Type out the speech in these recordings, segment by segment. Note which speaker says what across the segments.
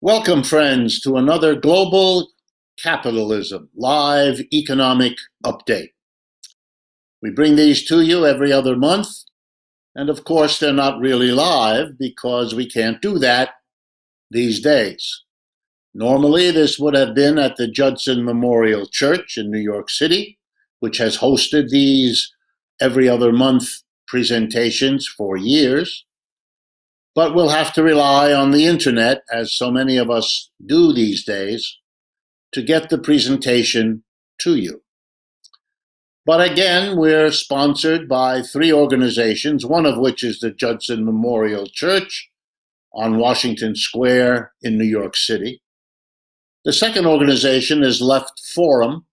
Speaker 1: Welcome, friends, to another Global Capitalism live economic update. We bring these to you every other month, and of course, they're not really live because we can't do that these days. Normally, this would have been at the Judson Memorial Church in New York City, which has hosted these every other month presentations for years. But we'll have to rely on the internet, as so many of us do these days, to get the presentation to you. But again, we're sponsored by three organizations, one of which is the Judson Memorial Church on Washington Square in New York City. The second organization is Left Forum,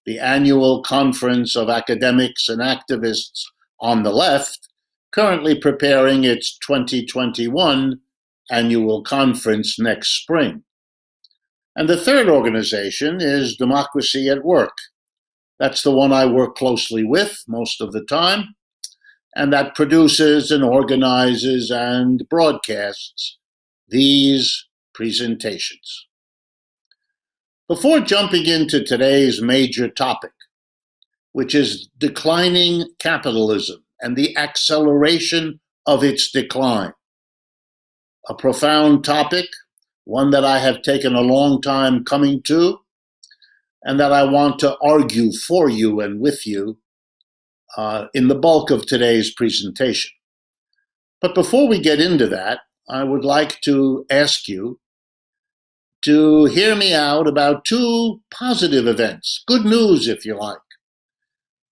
Speaker 1: the annual conference of academics and activists on the left, currently preparing its 2021 annual conference next spring. And the third organization is Democracy at Work. That's the one I work closely with most of the time, and that produces and organizes and broadcasts these presentations. Before jumping into today's major topic, which is declining capitalism and the acceleration of its decline. A profound topic, one that I have taken a long time coming to, and that I want to argue for you and with you in the bulk of today's presentation. But before we get into that, I would like to ask you to hear me out about two positive events, good news if you like,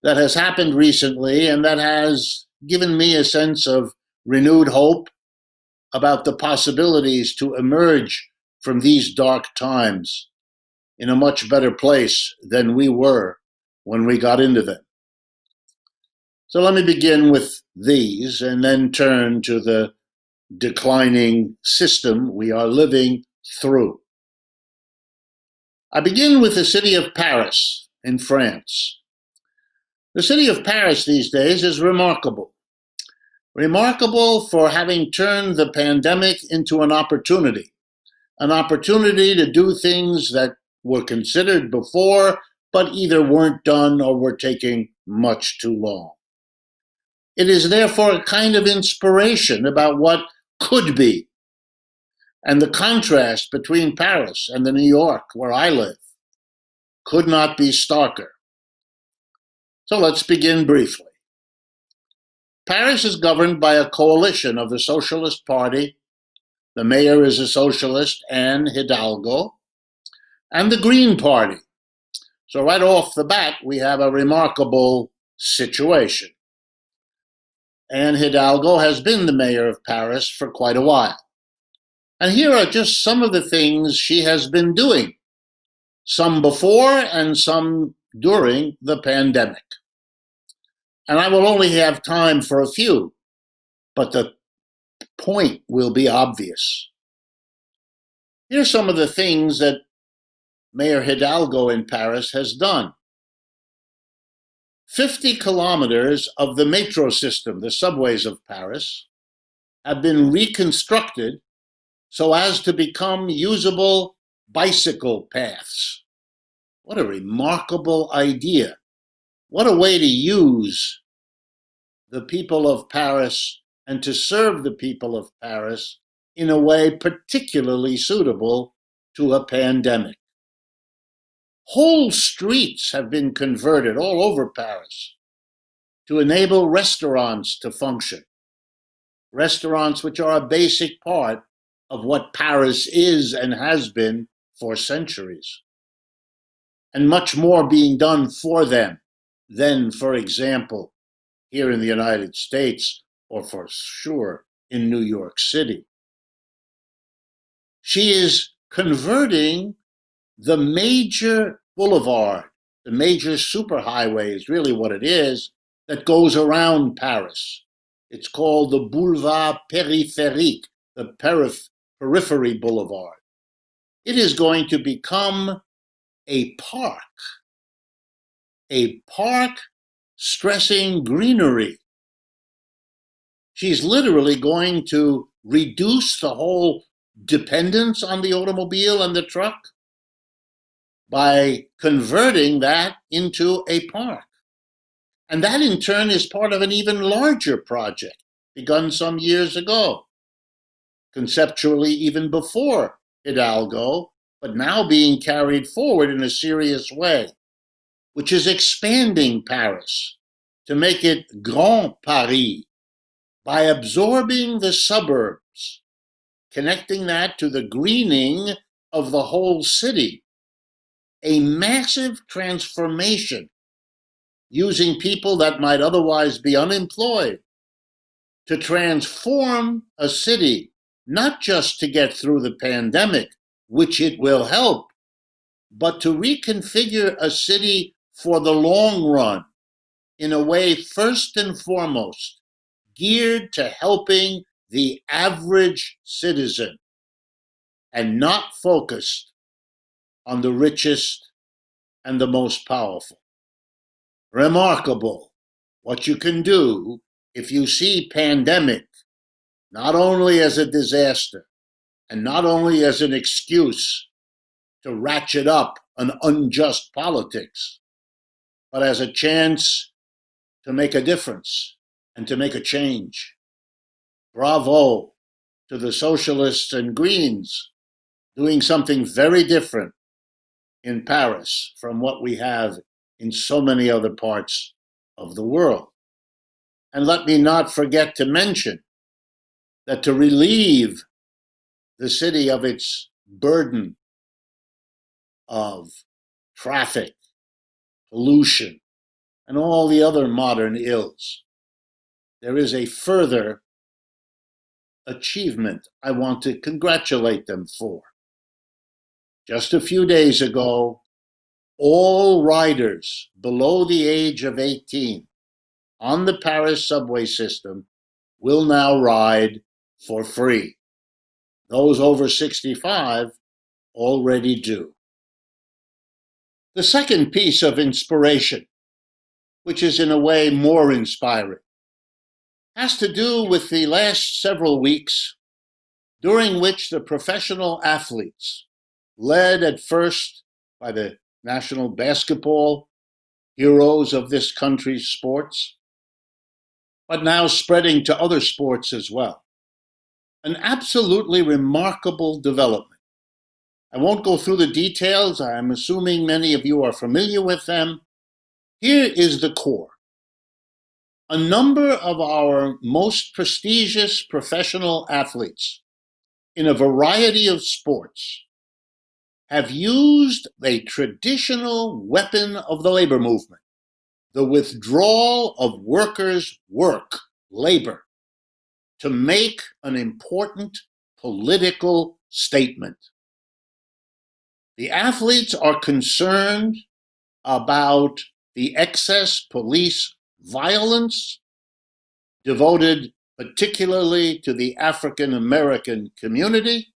Speaker 1: that has happened recently and that has given me a sense of renewed hope about the possibilities to emerge from these dark times in a much better place than we were when we got into them. So let me begin with these and then turn to the declining system we are living through. I begin with the city of Paris in France. The city of Paris these days is remarkable. Remarkable for having turned the pandemic into an opportunity to do things that were considered before, but either weren't done or were taking much too long. It is therefore a kind of inspiration about what could be. And the contrast between Paris and the New York where I live could not be starker. So let's begin briefly. Paris is governed by a coalition of the Socialist Party, the mayor is a socialist, Anne Hidalgo, and the Green Party. So right off the bat, we have a remarkable situation. Anne Hidalgo has been the mayor of Paris for quite a while. And here are just some of the things she has been doing, some before and some during the pandemic. And I will only have time for a few, but the point will be obvious. Here are some of the things that Mayor Hidalgo in Paris has done. 50 kilometers of the metro system, the subways of Paris, have been reconstructed so as to become usable bicycle paths. What a remarkable idea. What a way to use the people of Paris and to serve the people of Paris in a way particularly suitable to a pandemic. Whole streets have been converted all over Paris to enable restaurants to function. Restaurants which are a basic part of what Paris is and has been for centuries. And much more being done for them than, for example, here in the United States, or for sure in New York City. She is converting the major boulevard, the major superhighway is really what it is, that goes around Paris. It's called the Boulevard Périphérique, the Periphery Boulevard. It is going to become a park stressing greenery. She's literally going to reduce the whole dependence on the automobile and the truck by converting that into a park. And that in turn is part of an even larger project begun some years ago, conceptually even before Hidalgo, but now being carried forward in a serious way, which is expanding Paris to make it Grand Paris by absorbing the suburbs, connecting that to the greening of the whole city, a massive transformation using people that might otherwise be unemployed to transform a city, not just to get through the pandemic, which it will help, but to reconfigure a city for the long run in a way first and foremost geared to helping the average citizen and not focused on the richest and the most powerful. Remarkable what you can do if you see pandemic not only as a disaster and not only as an excuse to ratchet up an unjust politics, but as a chance to make a difference and to make a change. Bravo to the socialists and Greens doing something very different in Paris from what we have in so many other parts of the world. And let me not forget to mention that to relieve the city of its burden of traffic, pollution, and all the other modern ills, there is a further achievement I want to congratulate them for. Just a few days ago, all riders below the age of 18 on the Paris subway system will now ride for free. Those over 65 already do. The second piece of inspiration, which is in a way more inspiring, has to do with the last several weeks during which the professional athletes, led at first by the national basketball heroes of this country's sports, but now spreading to other sports as well. An absolutely remarkable development. I won't go through the details. I'm assuming many of you are familiar with them. Here is the core. A number of our most prestigious professional athletes in a variety of sports have used a traditional weapon of the labor movement, the withdrawal of workers' work, labor, to make an important political statement. The athletes are concerned about the excess police violence devoted particularly to the African American community,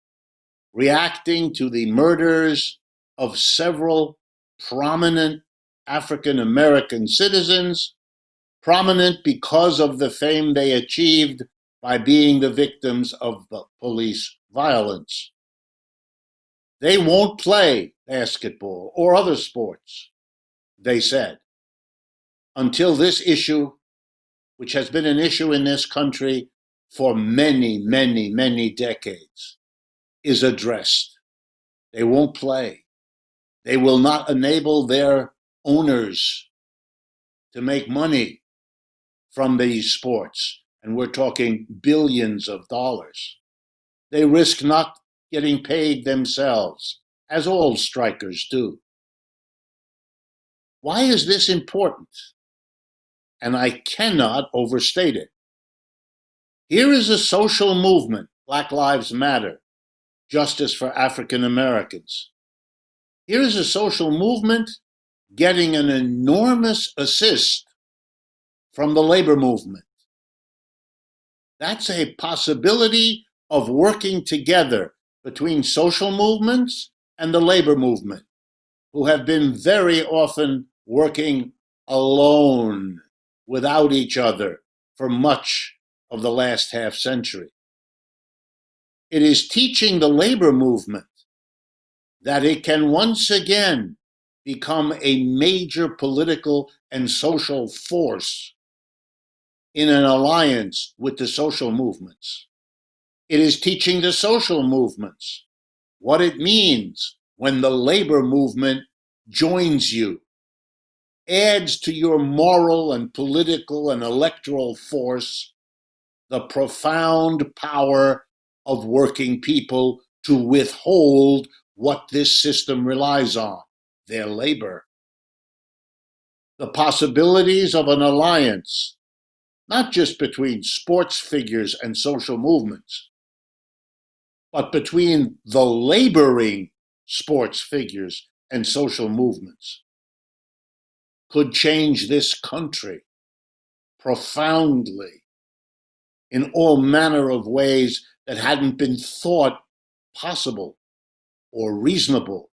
Speaker 1: reacting to the murders of several prominent African American citizens, prominent because of the fame they achieved by being the victims of the police violence. They won't play basketball or other sports, they said, until this issue, which has been an issue in this country for many, many, many decades, is addressed. They won't play. They will not enable their owners to make money from these sports, and we're talking billions of dollars. They risk not getting paid themselves, as all strikers do. Why is this important? And I cannot overstate it. Here is a social movement, Black Lives Matter, justice for African Americans. Here is a social movement getting an enormous assist from the labor movement. That's a possibility of working together between social movements and the labor movement, who have been very often working alone, without each other, for much of the last half century. It is teaching the labor movement that it can once again become a major political and social force in an alliance with the social movements. It is teaching the social movements what it means when the labor movement joins you, adds to your moral and political and electoral force the profound power of working people to withhold what this system relies on, their labor. The possibilities of an alliance, not just between sports figures and social movements, but between the laboring sports figures and social movements, could change this country profoundly in all manner of ways that hadn't been thought possible or reasonable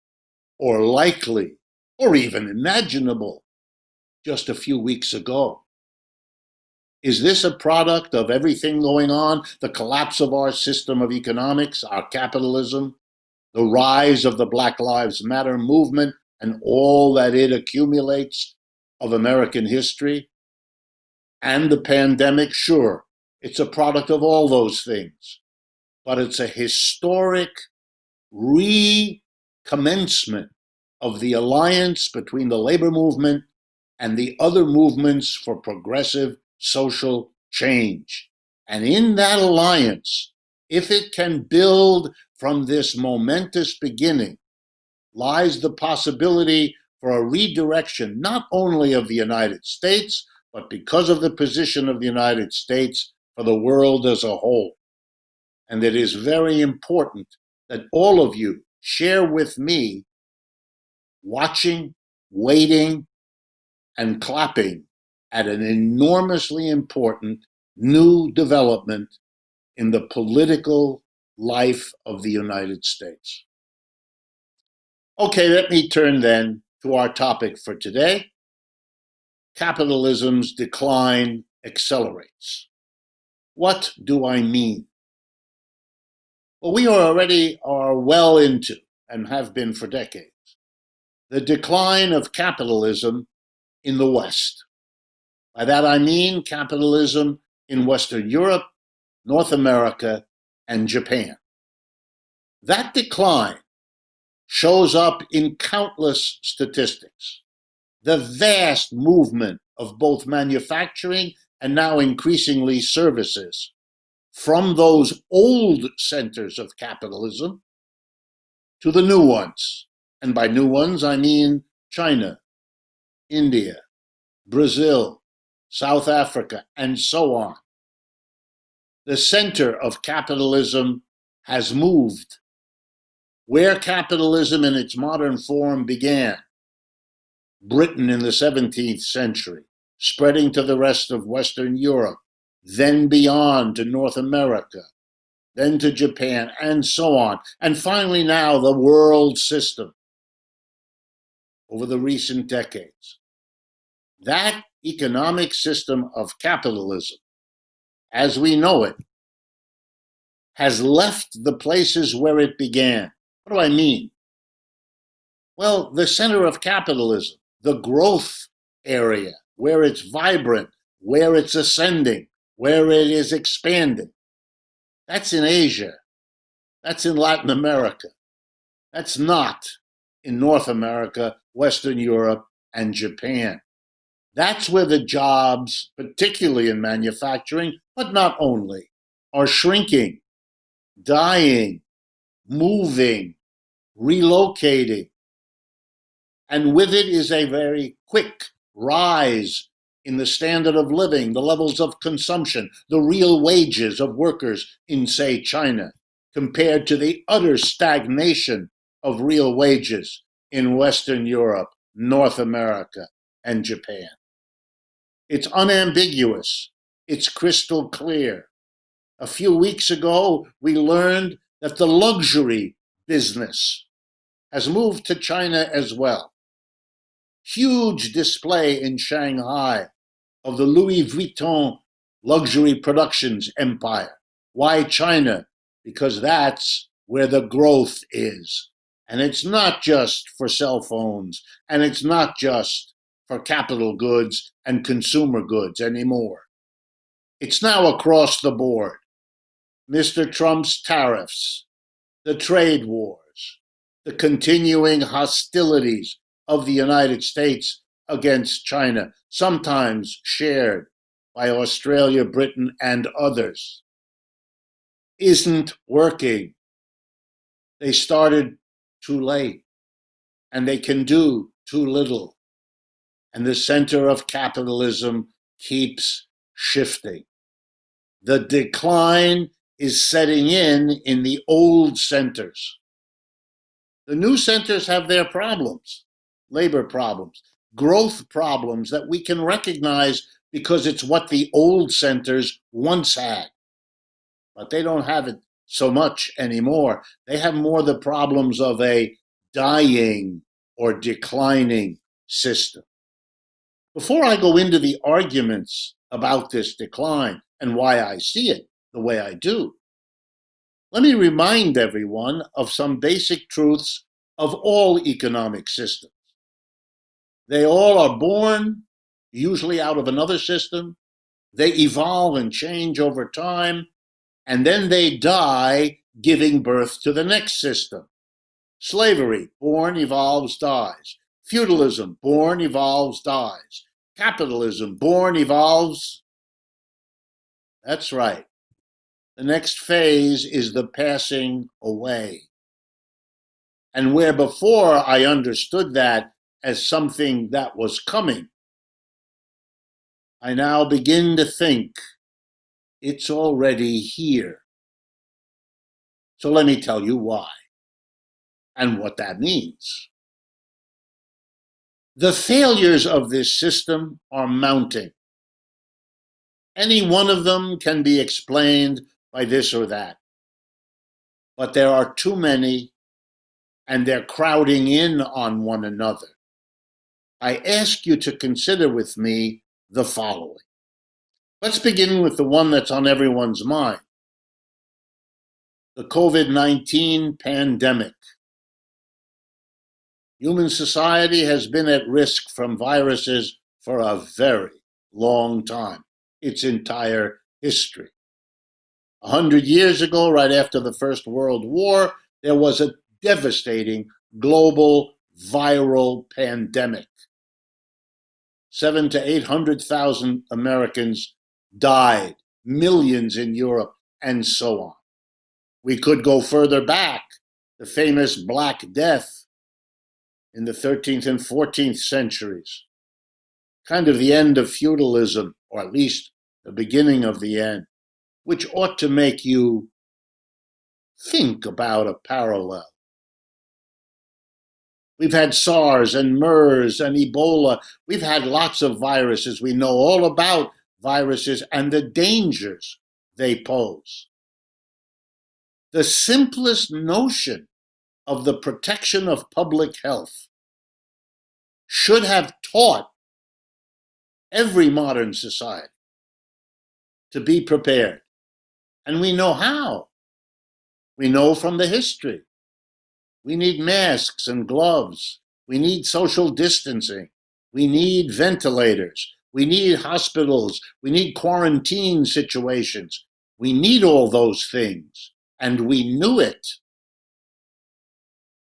Speaker 1: or likely or even imaginable just a few weeks ago. Is this a product of everything going on, the collapse of our system of economics, our capitalism, the rise of the Black Lives Matter movement, and all that it accumulates of American history? And the pandemic? Sure, it's a product of all those things. But it's a historic recommencement of the alliance between the labor movement and the other movements for progressive social change. And in that alliance, if it can build from this momentous beginning, lies the possibility for a redirection not only of the United States, but because of the position of the United States, for the world as a whole. And it is very important that all of you share with me watching, waiting, and clapping at an enormously important new development in the political life of the United States. Okay, let me turn then to our topic for today. Capitalism's decline accelerates. What do I mean? Well, we are well into, and have been for decades, the decline of capitalism in the West. By that I mean capitalism in Western Europe, North America, and Japan. That decline shows up in countless statistics. The vast movement of both manufacturing and now increasingly services from those old centers of capitalism to the new ones. And by new ones, I mean China, India, Brazil, South Africa, and so on. The center of capitalism has moved. Where capitalism in its modern form began, Britain in the 17th century, spreading to the rest of Western Europe, then beyond to North America, then to Japan, and so on. And finally now, the world system over the recent decades. That economic system of capitalism, as we know it, has left the places where it began. What do I mean? Well, the center of capitalism, the growth area, where it's vibrant, where it's ascending, where it is expanding, that's in Asia. That's in Latin America. That's not in North America, Western Europe, and Japan. That's where the jobs, particularly in manufacturing, but not only, are shrinking, dying, moving, relocating. And with it is a very quick rise in the standard of living, the levels of consumption, the real wages of workers in, say, China, compared to the utter stagnation of real wages in Western Europe, North America, and Japan. It's unambiguous. It's crystal clear. A few weeks ago, we learned that the luxury business has moved to China as well. Huge display in Shanghai of the Louis Vuitton luxury productions empire. Why China? because that's where the growth is. And it's not just for cell phones, and it's not just for capital goods and consumer goods anymore. It's now across the board. Mr. Trump's tariffs, the trade wars, the continuing hostilities of the United States against China, sometimes shared by Australia, Britain, and others, isn't working. They started too late, and they can do too little. And the center of capitalism keeps shifting. The decline is setting in the old centers. The new centers have their problems, labor problems, growth problems that we can recognize because it's what the old centers once had. But they don't have it so much anymore. They have more the problems of a dying or declining system. Before I go into the arguments about this decline and why I see it the way I do, let me remind everyone of some basic truths of all economic systems. They all are born, usually out of another system. They evolve and change over time, and then they die, giving birth to the next system. Slavery, born, evolves, dies. Feudalism, born, evolves, dies. Capitalism, born, evolves. That's right. The next phase is the passing away. And where before I understood that as something that was coming, I now begin to think it's already here. So let me tell you why and what that means. The failures of this system are mounting. Any one of them can be explained by this or that. But there are too many, and they're crowding in on one another. I ask you to consider with me the following. Let's begin with the one that's on everyone's mind. The COVID-19 pandemic. Human society has been at risk from viruses for a very long time, its entire history. 100 years ago, right after the First World War, there was a devastating global viral pandemic. 700,000 to 800,000 Americans died, millions in Europe, and so on. We could go further back, the famous Black Death in the 13th and 14th centuries, kind of the end of feudalism, or at least the beginning of the end, which ought to make you think about a parallel. We've had SARS and MERS and Ebola. We've had lots of viruses. We know all about viruses and the dangers they pose. The simplest notion of the protection of public health should have taught every modern society to be prepared. And we know how. We know from the history. We need masks and gloves. We need social distancing. We need ventilators. We need hospitals. We need quarantine situations. We need all those things. And we knew it.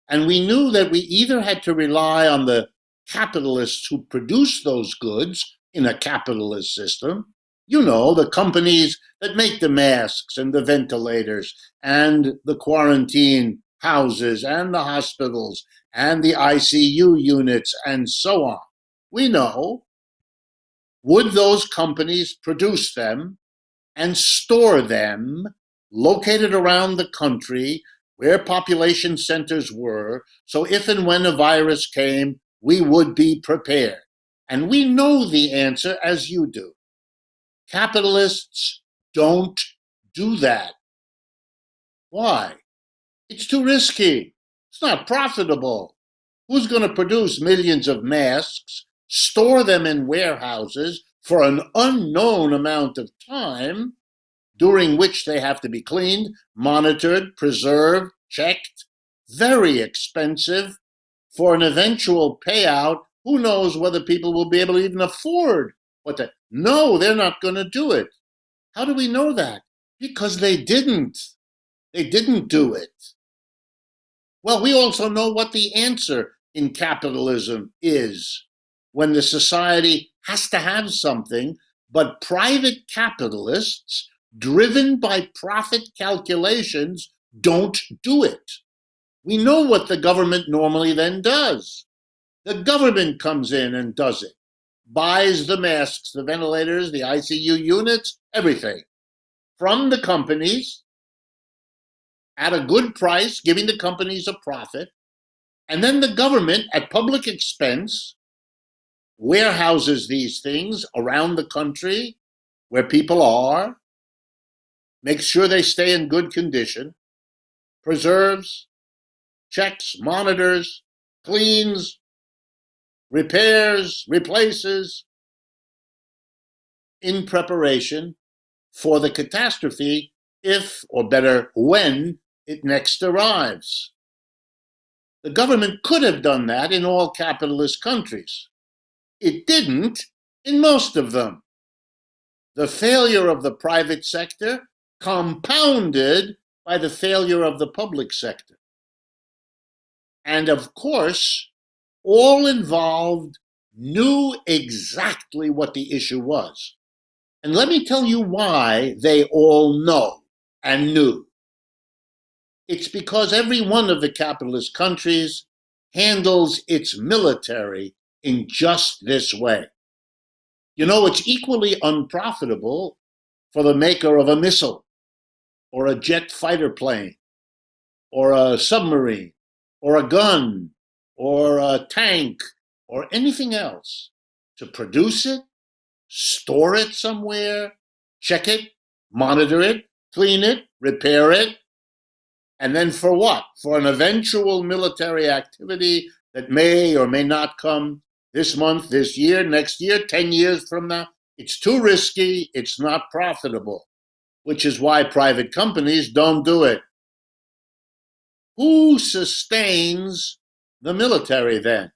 Speaker 1: And we knew that we either had to rely on the capitalists who produce those goods in a capitalist system, you know, the companies that make the masks and the ventilators and the quarantine houses and the hospitals and the ICU units and so on. We know. Would those companies produce them and store them located around the country where population centers were, so if and when a virus came, we would be prepared? And we know the answer, as you do. Capitalists don't do that. Why? It's too risky. It's not profitable. Who's going to produce millions of masks, store them in warehouses for an unknown amount of time, during which they have to be cleaned, monitored, preserved, checked. Very expensive. For an eventual payout, who knows whether people will be able to even afford what they... No, they're not going to do it. How do we know that? Because they didn't. They didn't do it. Well, we also know what the answer in capitalism is when the society has to have something, but private capitalists, driven by profit calculations, don't do it. We know what the government normally then does. The government comes in and does it, buys the masks, the ventilators, the ICU units, everything from the companies at a good price, giving the companies a profit. And then the government, at public expense, warehouses these things around the country where people are, makes sure they stay in good condition, preserves, checks, monitors, cleans, repairs, replaces, in preparation for the catastrophe if, or better, when it next arrives. The government could have done that in all capitalist countries. It didn't in most of them. The failure of the private sector compounded by the failure of the public sector. And of course, all involved knew exactly what the issue was. And let me tell you why they all know and knew. It's because every one of the capitalist countries handles its military in just this way. You know, it's equally unprofitable for the maker of a missile or a jet fighter plane or a submarine or a gun or a tank or anything else to produce it, store it somewhere, check it, monitor it, clean it, repair it, and then for what? For an eventual military activity that may or may not come this month, this year, next year, 10 years from now. It's too risky, it's not profitable, which is why private companies don't do it. Who sustains the military then?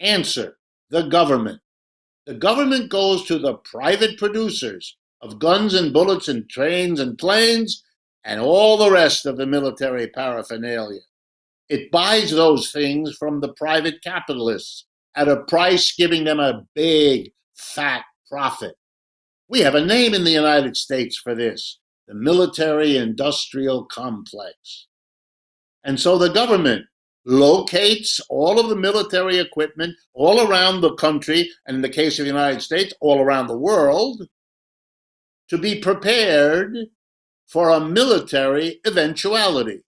Speaker 1: Answer, the government. The government goes to the private producers of guns and bullets and trains and planes and all the rest of the military paraphernalia. It buys those things from the private capitalists at a price giving them a big, fat profit. We have a name in the United States for this, the military-industrial complex. And so the government locates all of the military equipment all around the country, and in the case of the United States, all around the world, to be prepared for a military eventuality.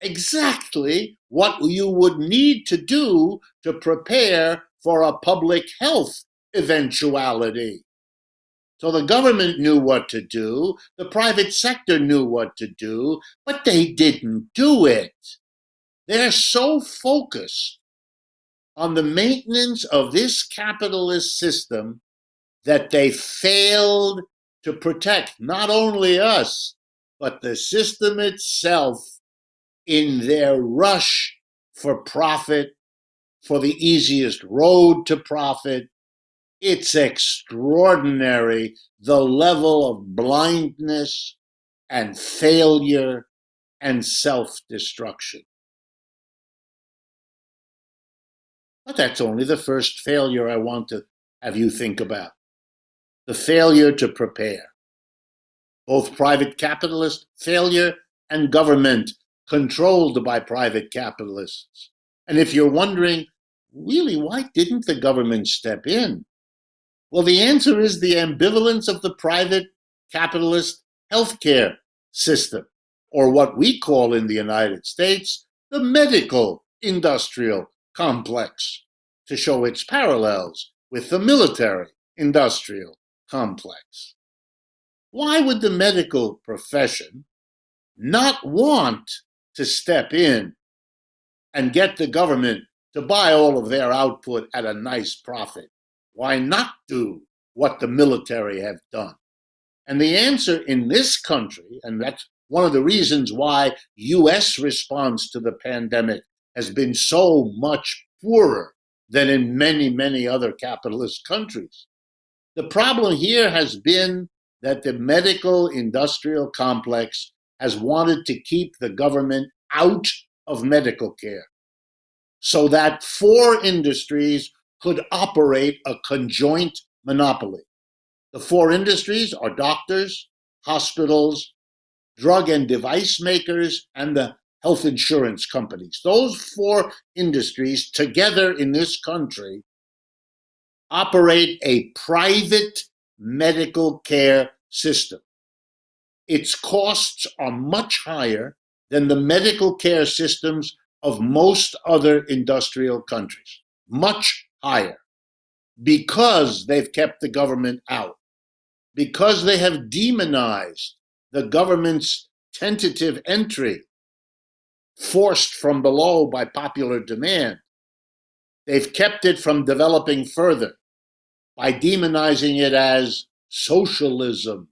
Speaker 1: Exactly what you would need to do to prepare for a public health eventuality. So the government knew what to do, the private sector knew what to do, but they didn't do it. They're so focused on the maintenance of this capitalist system that they failed to protect not only us, but the system itself in their rush for profit, for the easiest road to profit. It's extraordinary the level of blindness and failure and self-destruction. But that's only the first failure I want to have you think about. The failure to prepare. Both private capitalist failure and government controlled by private capitalists. And if you're wondering, really, why didn't the government step in? Well, the answer is the ambivalence of the private capitalist healthcare system, or what we call in the United States, the medical industrial complex, to show its parallels with the military industrial complex. Why would the medical profession not want to step in and get the government to buy all of their output at a nice profit? Why not do what the military have done And the answer in this country, and that's one of the reasons why US response to the pandemic has been so much poorer than in many, many other capitalist countries. The problem here has been that the medical industrial complex has wanted to keep the government out of medical care so that four industries could operate a conjoint monopoly. The four industries are doctors, hospitals, drug and device makers, and the health insurance companies. Those four industries together in this country operate a private medical care system. Its costs are much higher than the medical care systems of most other industrial countries. Much higher. Because they've kept the government out. Because they have demonized the government's tentative entry, forced from below by popular demand. They've kept it from developing further by demonizing it as socialism.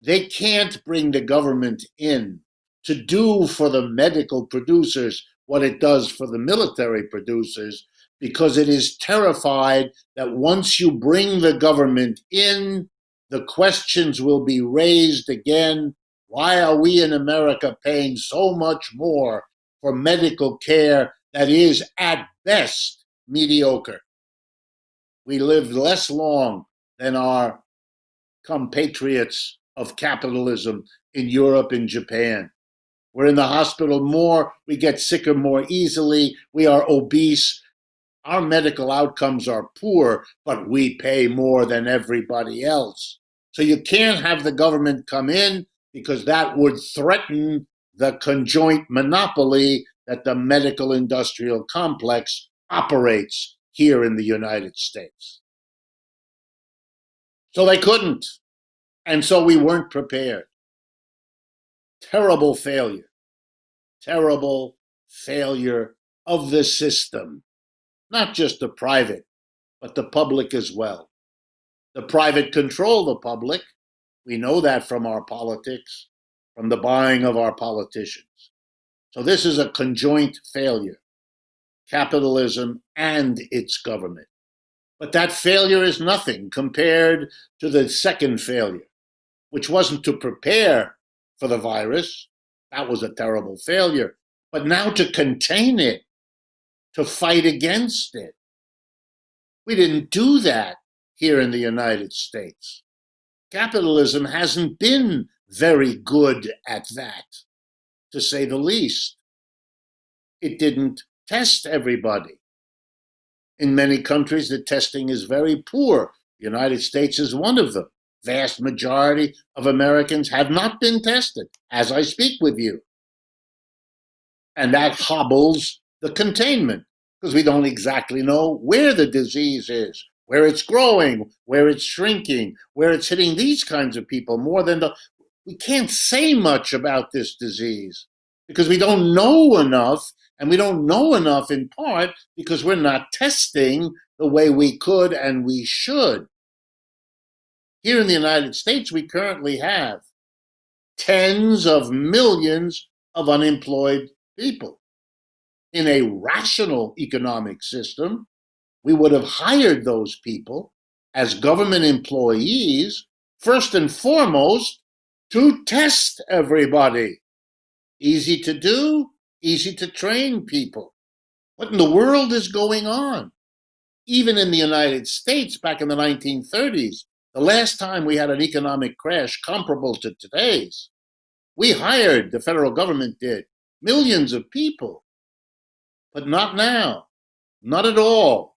Speaker 1: They can't bring the government in to do for the medical producers what it does for the military producers, because it is terrified that once you bring the government in, the questions will be raised again. Why are we in America paying so much more for medical care that is at best mediocre? We live less long than our compatriots of capitalism in Europe and Japan. We're in the hospital more, we get sicker more easily, we are obese. Our medical outcomes are poor, but we pay more than everybody else. So you can't have the government come in because that would threaten the conjoint monopoly that the medical industrial complex operates here in the United States. So they couldn't. And so we weren't prepared. Terrible failure. Terrible failure of the system. Not just the private, but the public as well. The private control the public. We know that from our politics, from the buying of our politicians. So this is a conjoint failure. Capitalism and its government. But that failure is nothing compared to the second failure, which wasn't to prepare for the virus. That was a terrible failure. But now to contain it, to fight against it. We didn't do that here in the United States. Capitalism hasn't been very good at that, to say the least. It didn't test everybody. In many countries, the testing is very poor. The United States is one of them. Vast majority of Americans have not been tested as I speak with you. And that hobbles the containment, because we don't exactly know where the disease is, where it's growing, where it's shrinking, where it's hitting these kinds of people more than we can't say much about this disease because we don't know enough, and we don't know enough in part because we're not testing the way we could and we should. Here in the United States, we currently have tens of millions of unemployed people. In a rational economic system, we would have hired those people as government employees, first and foremost, to test everybody. Easy to do, easy to train people. What in the world is going on? Even in the United States, back in the 1930s, the last time we had an economic crash comparable to today's, we hired, the federal government did, millions of people. But not now. Not at all.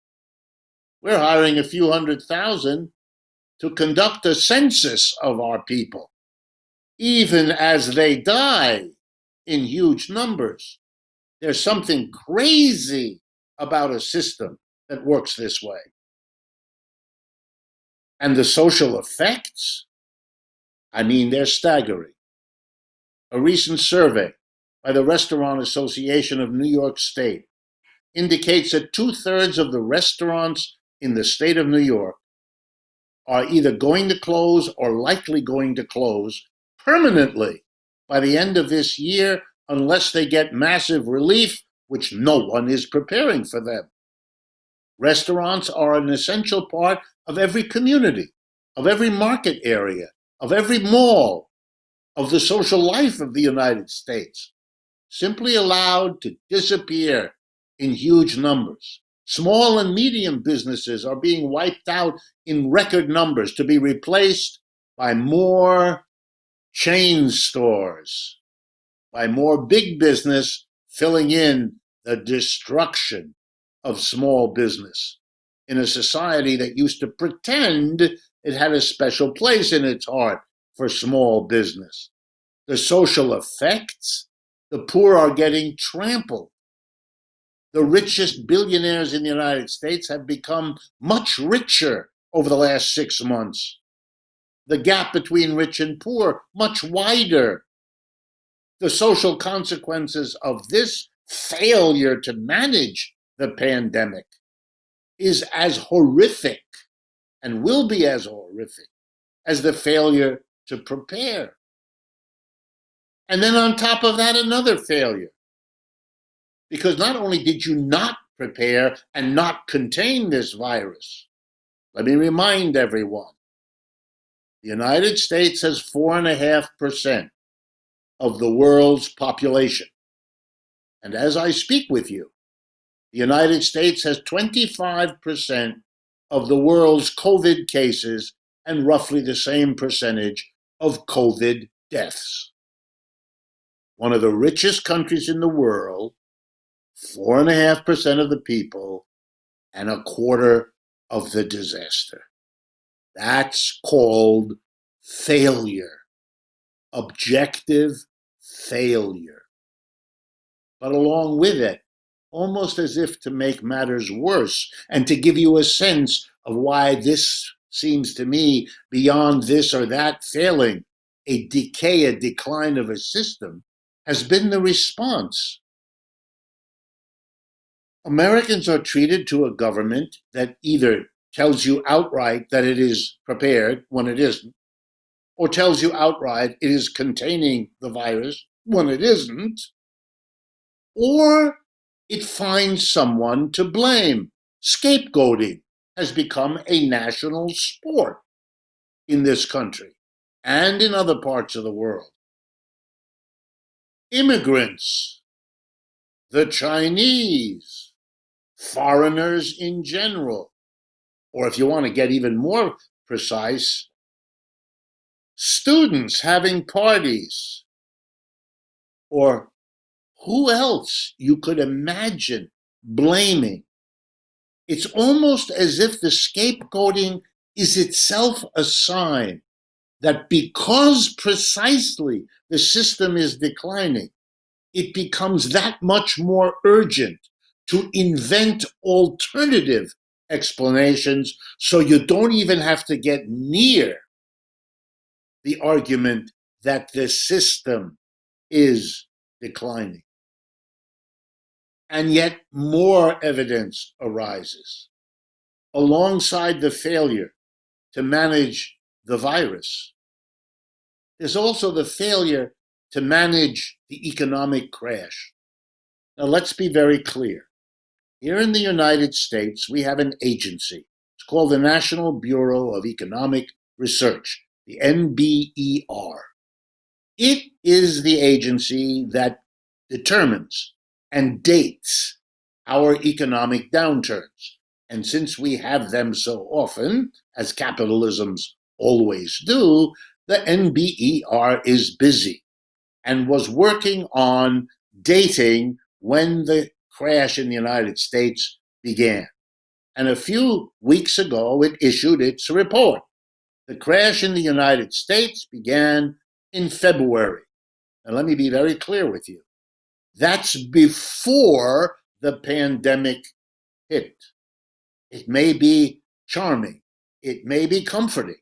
Speaker 1: We're hiring a few 100,000 to conduct a census of our people, even as they die in huge numbers. There's something crazy about a system that works this way. And the social effects, I mean, they're staggering. A recent survey by the Restaurant Association of New York State indicates that 2/3 of the restaurants in the state of New York are either going to close or likely going to close permanently by the end of this year unless they get massive relief, which no one is preparing for them. Restaurants are an essential part of every community, of every market area, of every mall, of the social life of the United States, simply allowed to disappear in huge numbers. Small and medium businesses are being wiped out in record numbers to be replaced by more chain stores, by more big business filling in the destruction of small business in a society that used to pretend it had a special place in its heart for small business. The social effects, the poor are getting trampled. The richest billionaires in the United States have become much richer over the last 6 months. The gap between rich and poor, much wider. The social consequences of this failure to manage the pandemic is as horrific and will be as horrific as the failure to prepare. And then on top of that, another failure. Because not only did you not prepare and not contain this virus, let me remind everyone, the United States has 4.5% of the world's population. And as I speak with you, the United States has 25% of the world's COVID cases and roughly the same percentage of COVID deaths. One of the richest countries in the world, 4.5% of the people, and a quarter of the disaster. That's called failure. Objective failure. But along with it, almost as if to make matters worse and to give you a sense of why this seems to me beyond this or that failing, a decay, a decline of a system, has been the response. Americans are treated to a government that either tells you outright that it is prepared when it isn't, or tells you outright it is containing the virus when it isn't, or it finds someone to blame. Scapegoating has become a national sport in this country and in other parts of the world. Immigrants, the Chinese, foreigners in general, or if you want to get even more precise, students having parties, or who else you could imagine blaming. It's almost as if the scapegoating is itself a sign that because precisely the system is declining, it becomes that much more urgent to invent alternative explanations so you don't even have to get near the argument that the system is declining. And yet more evidence arises alongside the failure to manage the virus. There's also the failure to manage the economic crash. Now, let's be very clear. Here in the United States, we have an agency. It's called the National Bureau of Economic Research, the NBER. It is the agency that determines and dates our economic downturns. And since we have them so often, as capitalisms always do, the NBER is busy and was working on dating when the crash in the United States began. And a few weeks ago, it issued its report. The crash in the United States began in February. And let me be very clear with you. That's before the pandemic hit. It may be charming, it may be comforting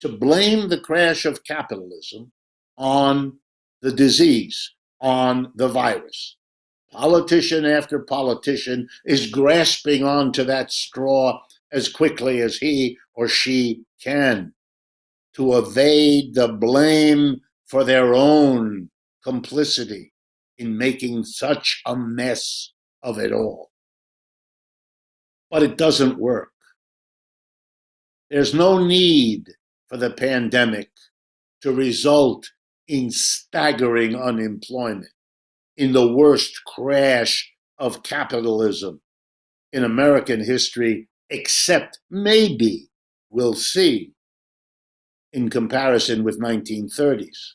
Speaker 1: to blame the crash of capitalism on the disease, on the virus. Politician after politician is grasping onto that straw as quickly as he or she can to evade the blame for their own complicity in making such a mess of it all. But it doesn't work. There's no need for the pandemic to result in staggering unemployment, in the worst crash of capitalism in American history, except maybe we'll see in comparison with 1930s.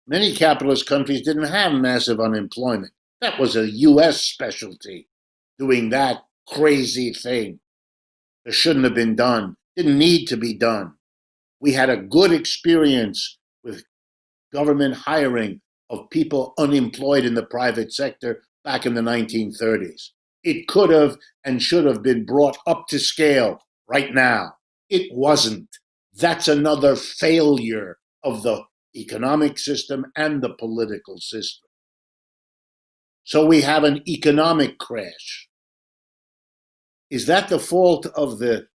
Speaker 1: Many capitalist countries didn't have massive unemployment. That was a US specialty, doing that crazy thing. It shouldn't have been done, didn't need to be done. We had a good experience with government hiring of people unemployed in the private sector back in the 1930s. It could have and should have been brought up to scale right now. It wasn't. That's another failure of the economic system and the political system. So we have an economic crash. Is that the fault of the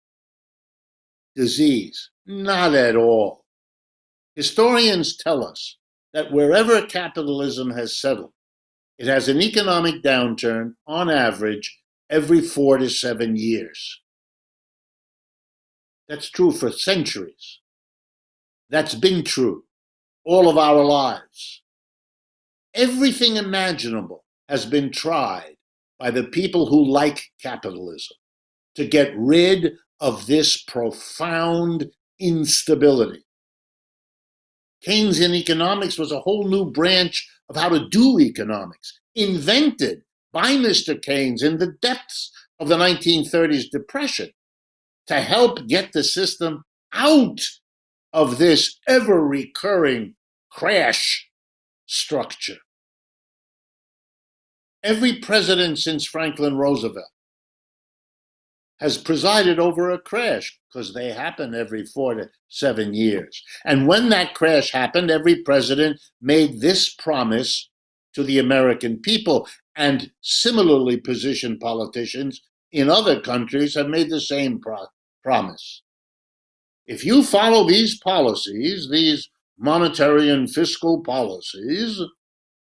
Speaker 1: disease? Not at all. Historians tell us that wherever capitalism has settled, it has an economic downturn on average every 4 to 7 years. That's true for centuries. That's been true all of our lives. Everything imaginable has been tried by the people who like capitalism to get rid of this profound instability. Keynesian economics was a whole new branch of how to do economics, invented by Mr. Keynes in the depths of the 1930s depression to help get the system out of this ever-recurring crash structure. Every president since Franklin Roosevelt has presided over a crash because they happen every 4 to 7 years. And when that crash happened, every president made this promise to the American people, and similarly positioned politicians in other countries have made the same promise. If you follow these policies, these monetary and fiscal policies,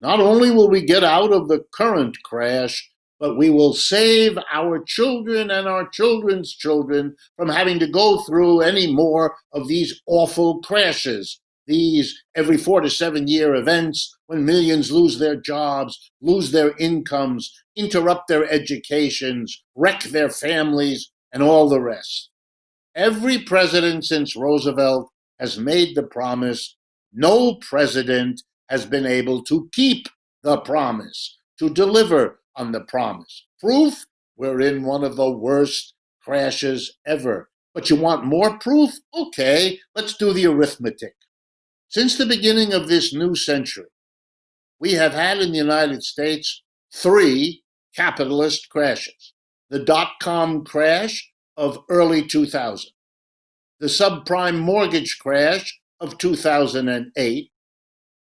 Speaker 1: not only will we get out of the current crash, but we will save our children and our children's children from having to go through any more of these awful crashes, these every 4 to 7 year events when millions lose their jobs, lose their incomes, interrupt their educations, wreck their families, and all the rest. Every president since Roosevelt has made the promise. No president has been able to keep the promise, to deliver on the promise. Proof? We're in one of the worst crashes ever. But you want more proof? Okay, let's do the arithmetic. Since the beginning of this new century, we have had in the United States 3 capitalist crashes. The dot-com crash of early 2000, the subprime mortgage crash of 2008,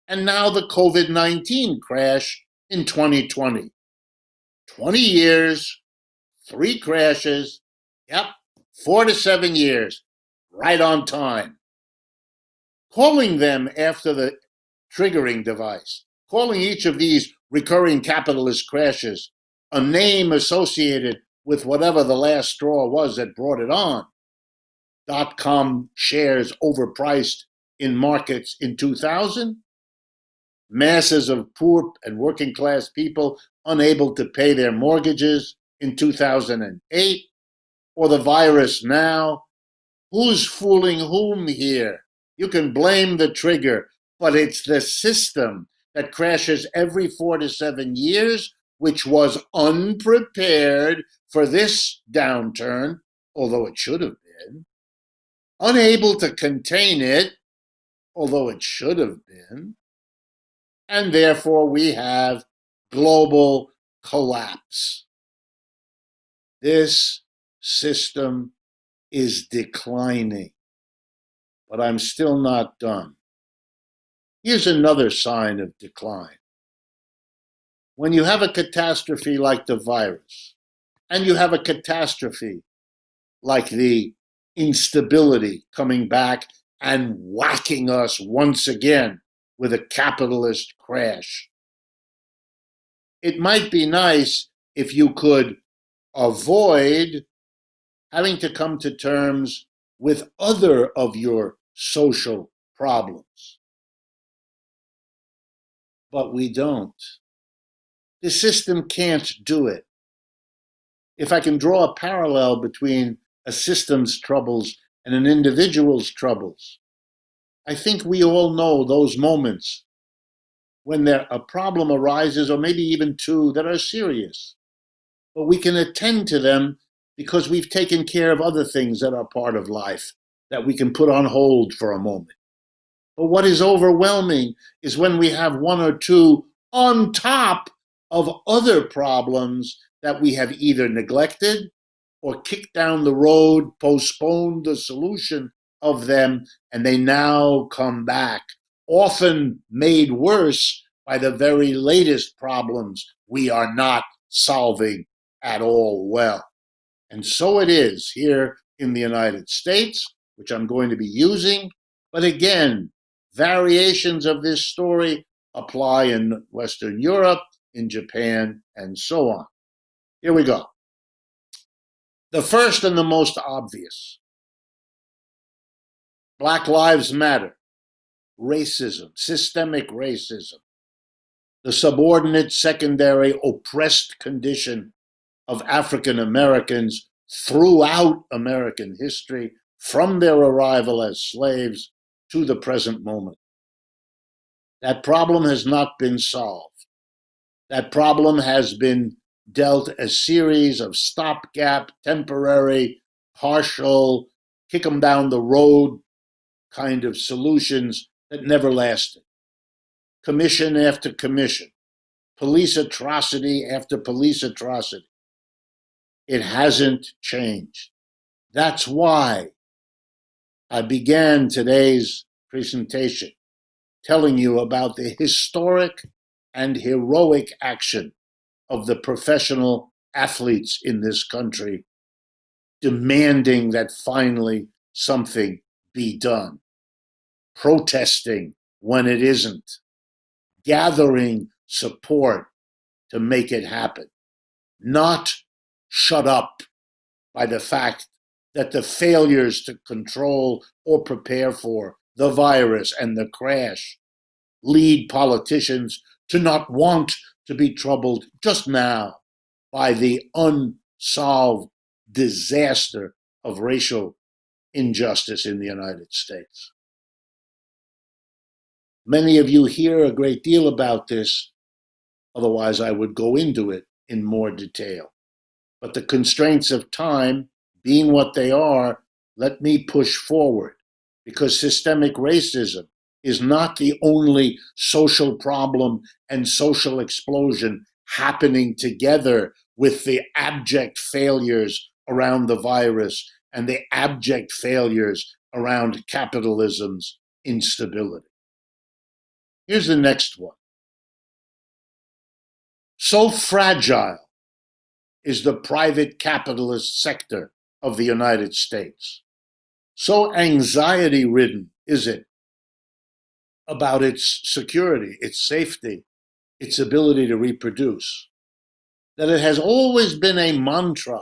Speaker 1: and now the COVID-19 crash in 2020. 20 years, 3 crashes, 4 to 7 years, right on time. Calling them after the triggering device, calling each of these recurring capitalist crashes a name associated with whatever the last straw was that brought it on. Dot-com shares overpriced in markets in 2000, masses of poor and working class people unable to pay their mortgages in 2008, or the virus now. Who's fooling whom here? You can blame the trigger, but it's the system that crashes every 4 to 7 years, which was unprepared for this downturn, although it should have been, unable to contain it, although it should have been, and therefore we have global collapse. This system is declining, but I'm still not done. Here's another sign of decline. When you have a catastrophe like the virus, and you have a catastrophe like the instability coming back and whacking us once again with a capitalist crash. It might be nice if you could avoid having to come to terms with other of your social problems. But we don't. The system can't do it. If I can draw a parallel between a system's troubles and an individual's troubles, I think we all know those moments when a problem arises, or maybe even two, that are serious. But we can attend to them because we've taken care of other things that are part of life that we can put on hold for a moment. But what is overwhelming is when we have one or two on top of other problems that we have either neglected or kicked down the road, postponed the solution of them, and they now come back, often made worse by the very latest problems we are not solving at all well. And so it is here in the United States, which I'm going to be using. But again, variations of this story apply in Western Europe, in Japan, and so on. Here we go. The first and the most obvious: Black Lives Matter, racism, systemic racism, the subordinate, secondary, oppressed condition of African Americans throughout American history, from their arrival as slaves to the present moment. That problem has not been solved. That problem has been dealt a series of stopgap, temporary, partial, kick them down the road kind of solutions that never lasted. Commission after commission, police atrocity after police atrocity. It hasn't changed. That's why I began today's presentation telling you about the historic and heroic action of the professional athletes in this country, demanding that finally something be done, protesting when it isn't, gathering support to make it happen, not shut up by the fact that the failures to control or prepare for the virus and the crash lead politicians to not want to be troubled just now by the unsolved disaster of racial injustice in the United States. Many of you hear a great deal about this, otherwise I would go into it in more detail. But the constraints of time, being what they are, let me push forward, because systemic racism is not the only social problem and social explosion happening together with the abject failures around the virus and the abject failures around capitalism's instability. Here's the next one. So fragile is the private capitalist sector of the United States. So anxiety-ridden is it about its security, its safety, its ability to reproduce, that it has always been a mantra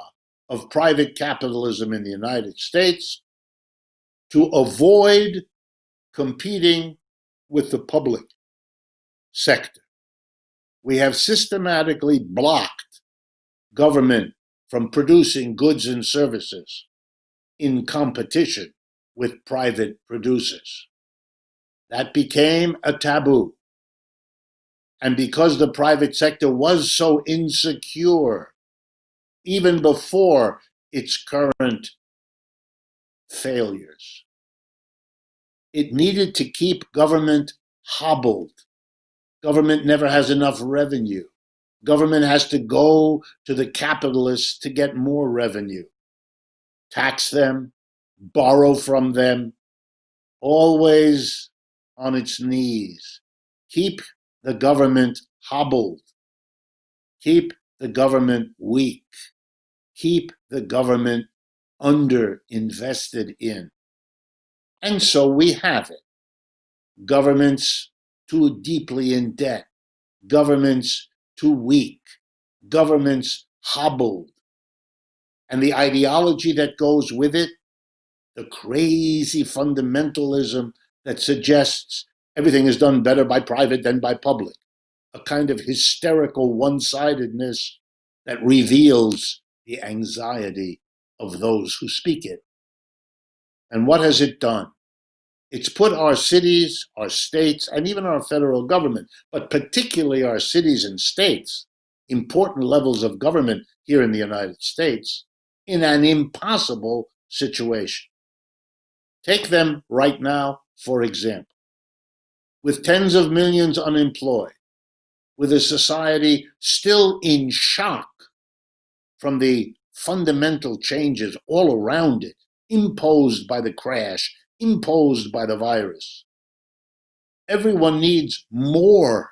Speaker 1: of private capitalism in the United States to avoid competing with the public sector. We have systematically blocked government from producing goods and services in competition with private producers. That became a taboo. And because the private sector was so insecure, even before its current failures, it needed to keep government hobbled. Government never has enough revenue. Government has to go to the capitalists to get more revenue. Tax them, borrow from them, always on its knees. Keep the government hobbled. Keep the government weak. keep the government underinvested in. And so we have it. Governments too deeply in debt, governments too weak, governments hobbled. And the ideology that goes with it, the crazy fundamentalism that suggests everything is done better by private than by public, a kind of hysterical one-sidedness that reveals the anxiety of those who speak it. And what has it done? It's put our cities, our states, and even our federal government, but particularly our cities and states, important levels of government here in the United States, in an impossible situation. Take them right now, for example. With tens of millions unemployed, with a society still in shock from the fundamental changes all around it, imposed by the crash, imposed by the virus. Everyone needs more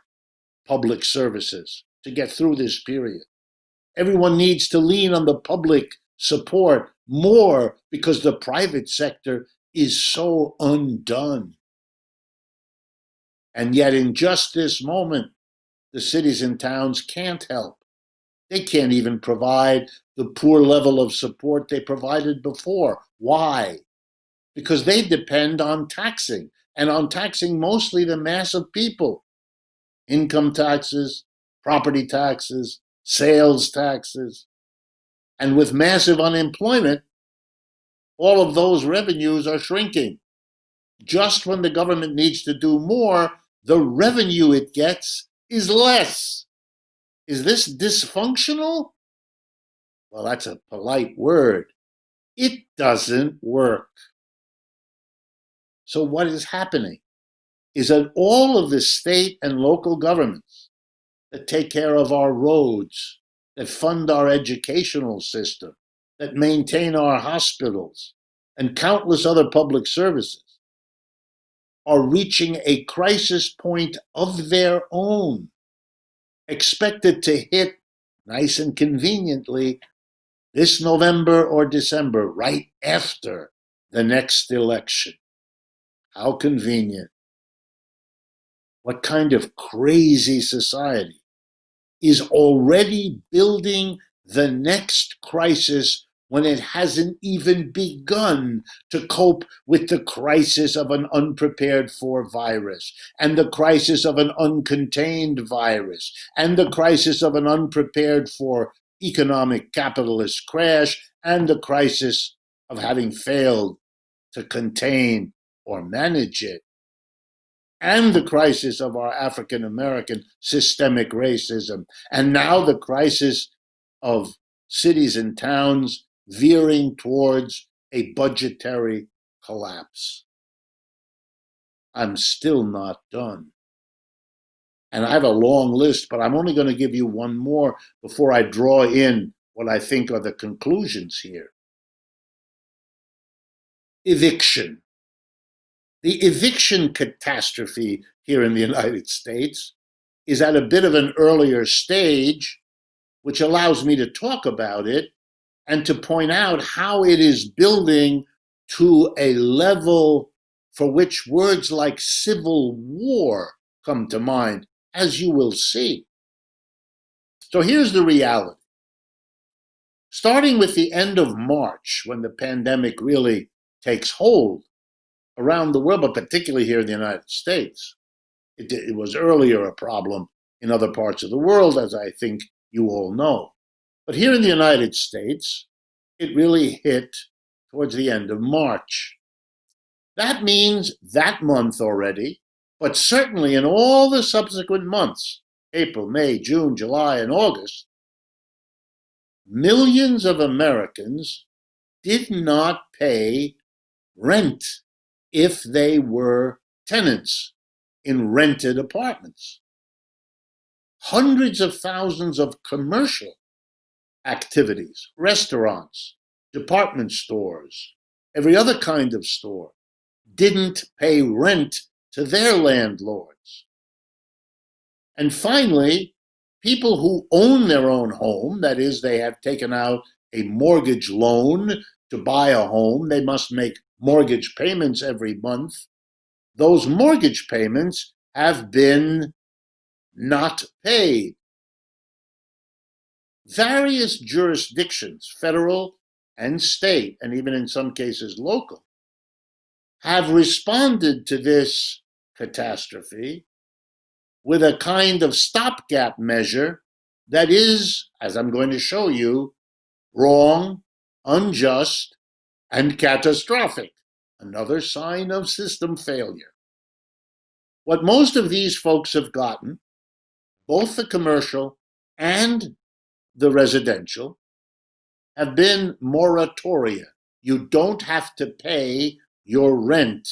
Speaker 1: public services to get through this period. Everyone needs to lean on the public support more because the private sector is so undone. And yet in just this moment, the cities and towns can't help. They can't even provide the poor level of support they provided before. Why? Because they depend on taxing, and on taxing mostly the mass of people. Income taxes, property taxes, sales taxes. And with massive unemployment, all of those revenues are shrinking. Just when the government needs to do more, the revenue it gets is less. Is this dysfunctional? Well, that's a polite word. It doesn't work. So what is happening is that all of the state and local governments that take care of our roads, that fund our educational system, that maintain our hospitals, and countless other public services, are reaching a crisis point of their own, expected to hit nice and conveniently this November or December, right after the next election. How convenient. What kind of crazy society is already building the next crisis when it hasn't even begun to cope with the crisis of an unprepared for virus, and the crisis of an uncontained virus, and the crisis of an unprepared for economic capitalist crash, and the crisis of having failed to contain or manage it, and the crisis of our African American systemic racism, and now the crisis of cities and towns veering towards a budgetary collapse. I'm still not done. And I have a long list, but I'm only going to give you one more before I draw in what I think are the conclusions here. Eviction. The eviction catastrophe here in the United States is at a bit of an earlier stage, which allows me to talk about it and to point out how it is building to a level for which words like civil war come to mind, as you will see. So here's the reality. Starting with the end of March, when the pandemic really takes hold around the world, but particularly here in the United States, it was earlier a problem in other parts of the world, as I think you all know. But here in the United States, it really hit towards the end of March. That means that month already, but certainly in all the subsequent months, April, May, June, July, and August, millions of Americans did not pay rent if they were tenants in rented apartments. Hundreds of thousands of commercial activities, restaurants, department stores, every other kind of store, didn't pay rent to their landlords. And finally, people who own their own home, that is, they have taken out a mortgage loan to buy a home. They must make mortgage payments every month. Those mortgage payments have been not paid. Various jurisdictions, federal and state, and even in some cases local, have responded to this catastrophe with a kind of stopgap measure that is, as I'm going to show you, wrong, unjust, and catastrophic. Another sign of system failure. What most of these folks have gotten, both the commercial and the residential, have been moratoria. You don't have to pay your rent.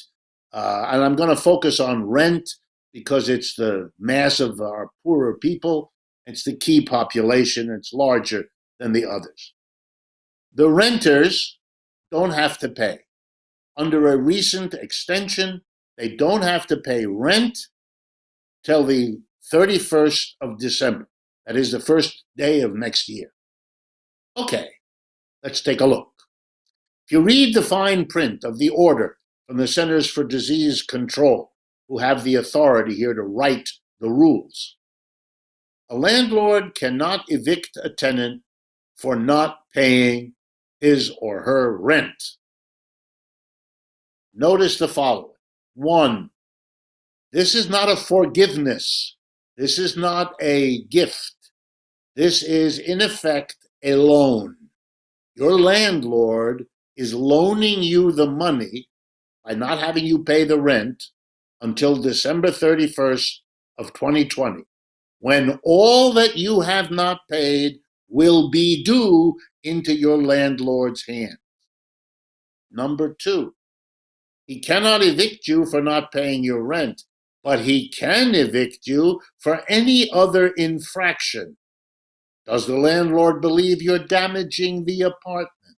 Speaker 1: And I'm going to focus on rent because it's the mass of our poorer people. It's the key population. It's larger than the others. The renters don't have to pay. Under a recent extension, they don't have to pay rent till the 31st of December. That is the first day of next year. Okay, let's take a look. If you read the fine print of the order from the Centers for Disease Control, who have the authority here to write the rules, a landlord cannot evict a tenant for not paying his or her rent. Notice the following. 1, this is not a forgiveness. This is not a gift. This is, in effect, a loan. Your landlord is loaning you the money by not having you pay the rent until December 31st of 2020, when all that you have not paid will be due into your landlord's hands. Number 2, he cannot evict you for not paying your rent, but he can evict you for any other infraction. Does the landlord believe you're damaging the apartment?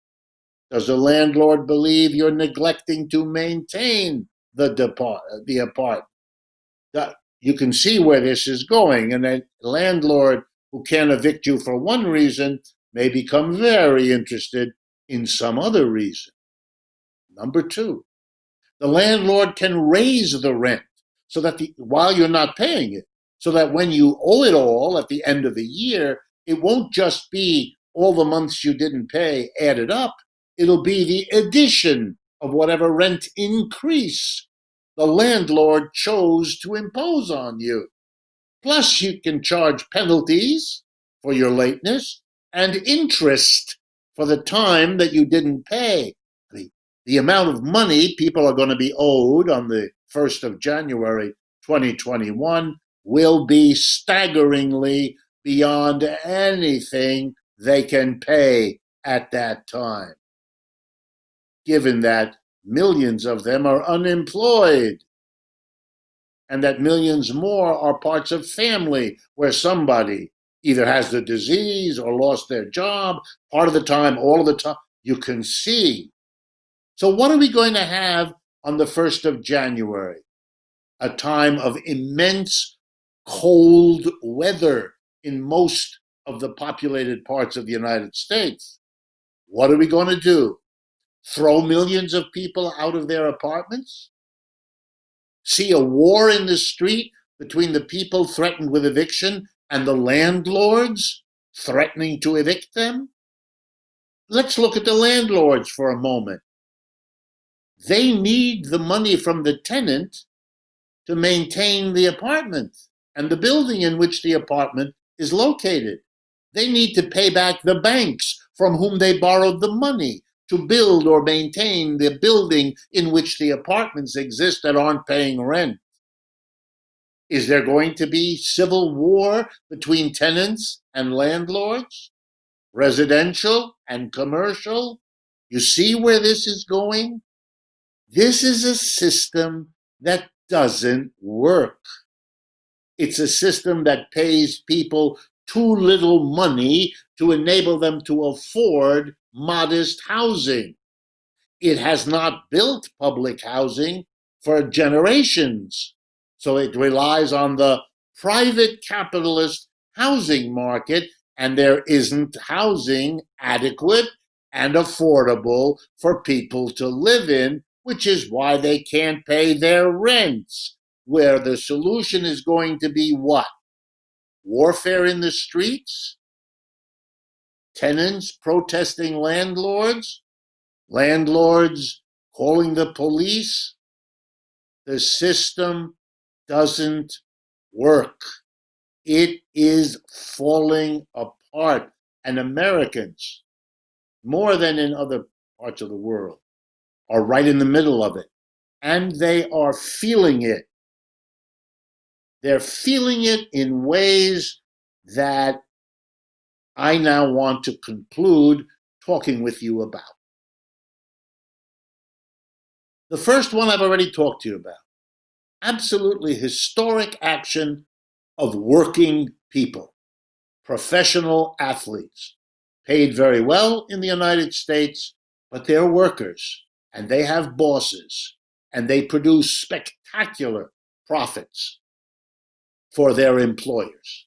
Speaker 1: Does the landlord believe you're neglecting to maintain the apartment? You can see where this is going, and a landlord who can't evict you for one reason may become very interested in some other reason. Number 2, the landlord can raise the rent so that while you're not paying it, so that when you owe it all at the end of the year, it won't just be all the months you didn't pay added up. It'll be the addition of whatever rent increase the landlord chose to impose on you. Plus, you can charge penalties for your lateness and interest for the time that you didn't pay. The amount of money people are going to be owed on the 1st of January 2021 will be staggeringly beyond anything they can pay at that time, given that millions of them are unemployed and that millions more are parts of family where somebody either has the disease or lost their job, part of the time, all of the time. You can see. So what are we going to have on the 1st of January? A time of immense cold weather in most of the populated parts of the United States. What are we going to do? Throw millions of people out of their apartments? See a war in the street between the people threatened with eviction and the landlords threatening to evict them? Let's look at the landlords for a moment. They need the money from the tenant to maintain the apartment and the building in which the apartment is located. They need to pay back the banks from whom they borrowed the money to build or maintain the building in which the apartments exist that aren't paying rent. Is there going to be civil war between tenants and landlords? Residential and commercial? You see where this is going? This is a system that doesn't work. It's a system that pays people too little money to enable them to afford modest housing. It has not built public housing for generations, so it relies on the private capitalist housing market and there isn't housing adequate and affordable for people to live in, which is why they can't pay their rents, where the solution is going to be what? Warfare in the streets? Tenants protesting landlords? Landlords calling the police? The system doesn't work. It is falling apart. And Americans, more than in other parts of the world, are right in the middle of it. And they are feeling it. They're feeling it in ways that I now want to conclude talking with you about. The first one I've already talked to you about. Absolutely historic action of working people, professional athletes, paid very well in the United States, but they're workers and they have bosses and they produce spectacular profits for their employers.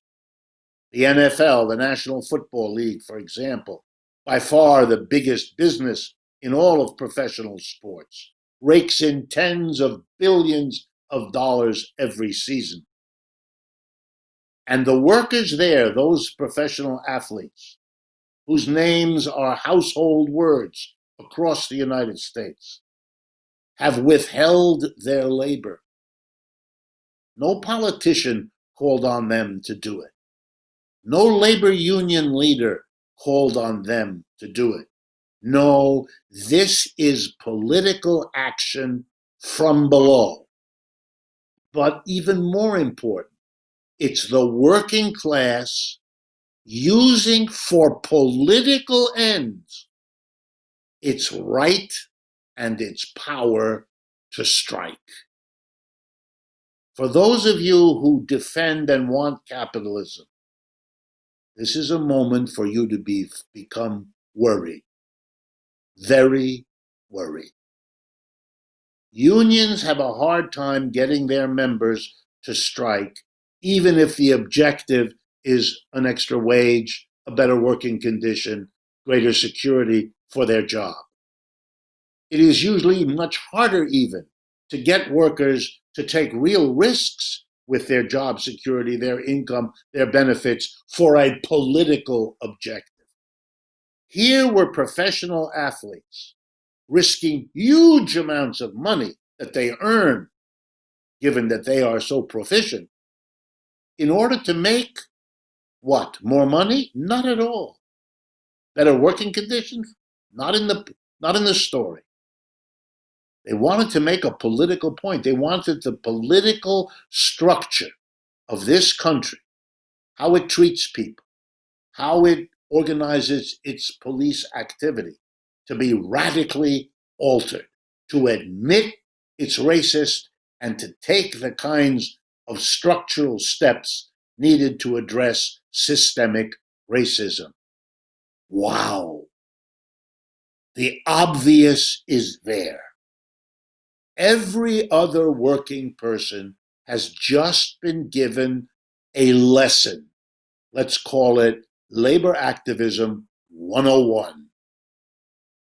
Speaker 1: The NFL, the National Football League, for example, by far the biggest business in all of professional sports, rakes in tens of billions of dollars every season. And the workers there, those professional athletes, whose names are household words across the United States, have withheld their labor. No politician called on them to do it. No labor union leader called on them to do it. No, this is political action from below. But even more important, it's the working class using for political ends its right and its power to strike. For those of you who defend and want capitalism, this is a moment for you to become worried, very worried. Unions have a hard time getting their members to strike, even if the objective is an extra wage, a better working condition, greater security for their job. It is usually much harder even to get workers to take real risks with their job security, their income, their benefits for a political objective. Here were professional athletes risking huge amounts of money that they earn, given that they are so proficient, in order to make what? More money? Not at all. Better working conditions? Not in the story. They wanted to make a political point. They wanted the political structure of this country, how it treats people, how it organizes its police activity, to be radically altered, to admit it's racist, and to take the kinds of structural steps needed to address systemic racism. Wow. The obvious is there. Every other working person has just been given a lesson. Let's call it Labor Activism 101.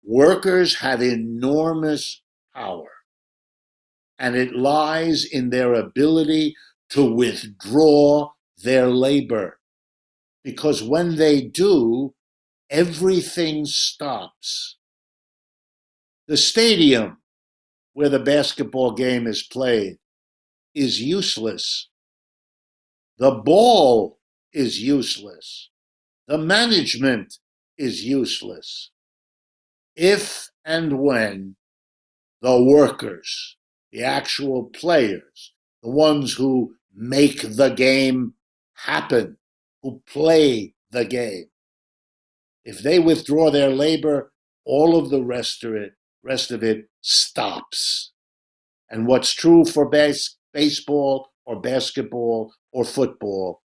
Speaker 1: Workers have enormous power, and it lies in their ability to withdraw their labor. Because when they do, everything stops. The stadium where the basketball game is played is useless. The ball is useless. The management is useless. If and when the workers, the actual players, the ones who make the game happen, who play the game, if they withdraw their labor, all of the rest of it stops. And what's true for baseball or basketball or football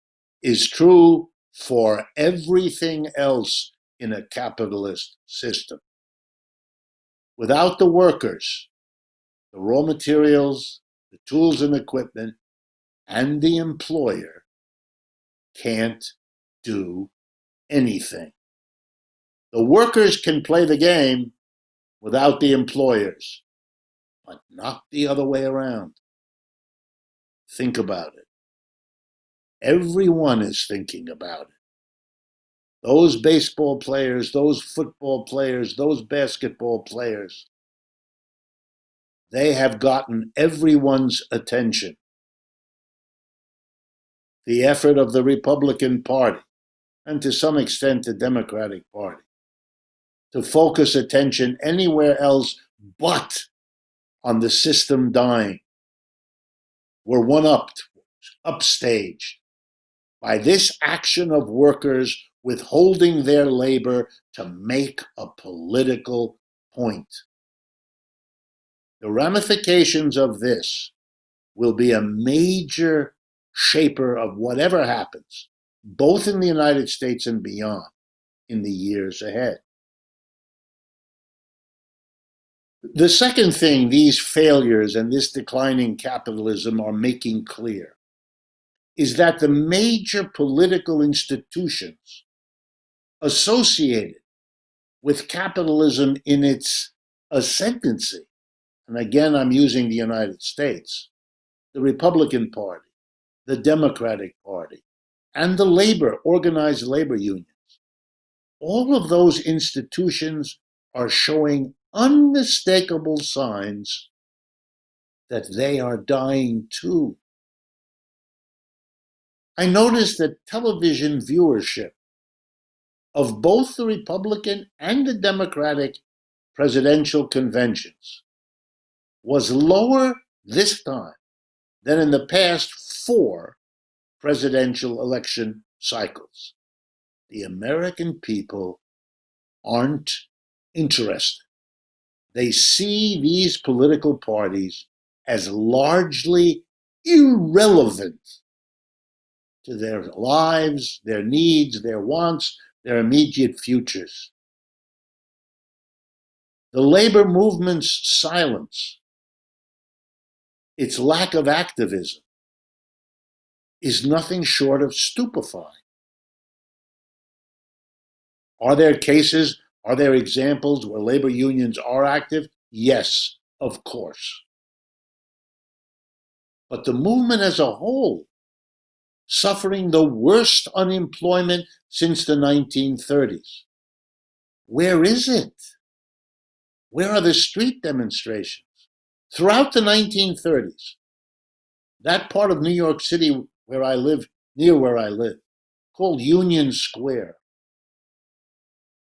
Speaker 1: is true for everything else in a capitalist system. Without the workers, the raw materials, the tools and equipment, and the employer can't do anything. The workers can play the game without the employers, but not the other way around. Think about it. Everyone is thinking about it. Those baseball players, those football players, those basketball players, they have gotten everyone's attention. The effort of the Republican Party, and to some extent the Democratic Party, to focus attention anywhere else but on the system dying, were one-upped, upstaged by this action of workers withholding their labor to make a political point. The ramifications of this will be a major shaper of whatever happens, both in the United States and beyond, in the years ahead. The second thing these failures and this declining capitalism are making clear is that the major political institutions associated with capitalism in its ascendancy, and again I'm using the United States, the Republican Party, the Democratic Party, and the organized labor unions, all of those institutions are showing unmistakable signs that they are dying too. I noticed that television viewership of both the Republican and the Democratic presidential conventions was lower this time than in the past 4 presidential election cycles. The American people aren't interested. They see these political parties as largely irrelevant to their lives, their needs, their wants, their immediate futures. The labor movement's silence, its lack of activism, is nothing short of stupefying. Are there cases, are there examples where labor unions are active? Yes, of course. But the movement as a whole, suffering the worst unemployment since the 1930s. Where is it? Where are the street demonstrations? Throughout the 1930s, that part of New York City where I live, near where I live, called Union Square,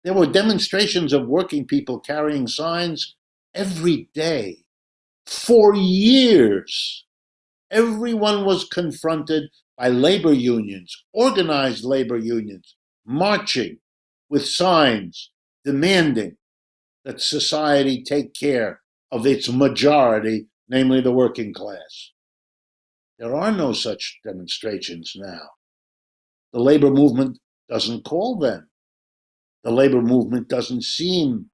Speaker 1: there were demonstrations of working people carrying signs every day. For years, everyone was confronted by labor unions, organized labor unions, marching with signs demanding that society take care of its majority, namely the working class. There are no such demonstrations now. The labor movement doesn't call them. The labor movement doesn't seem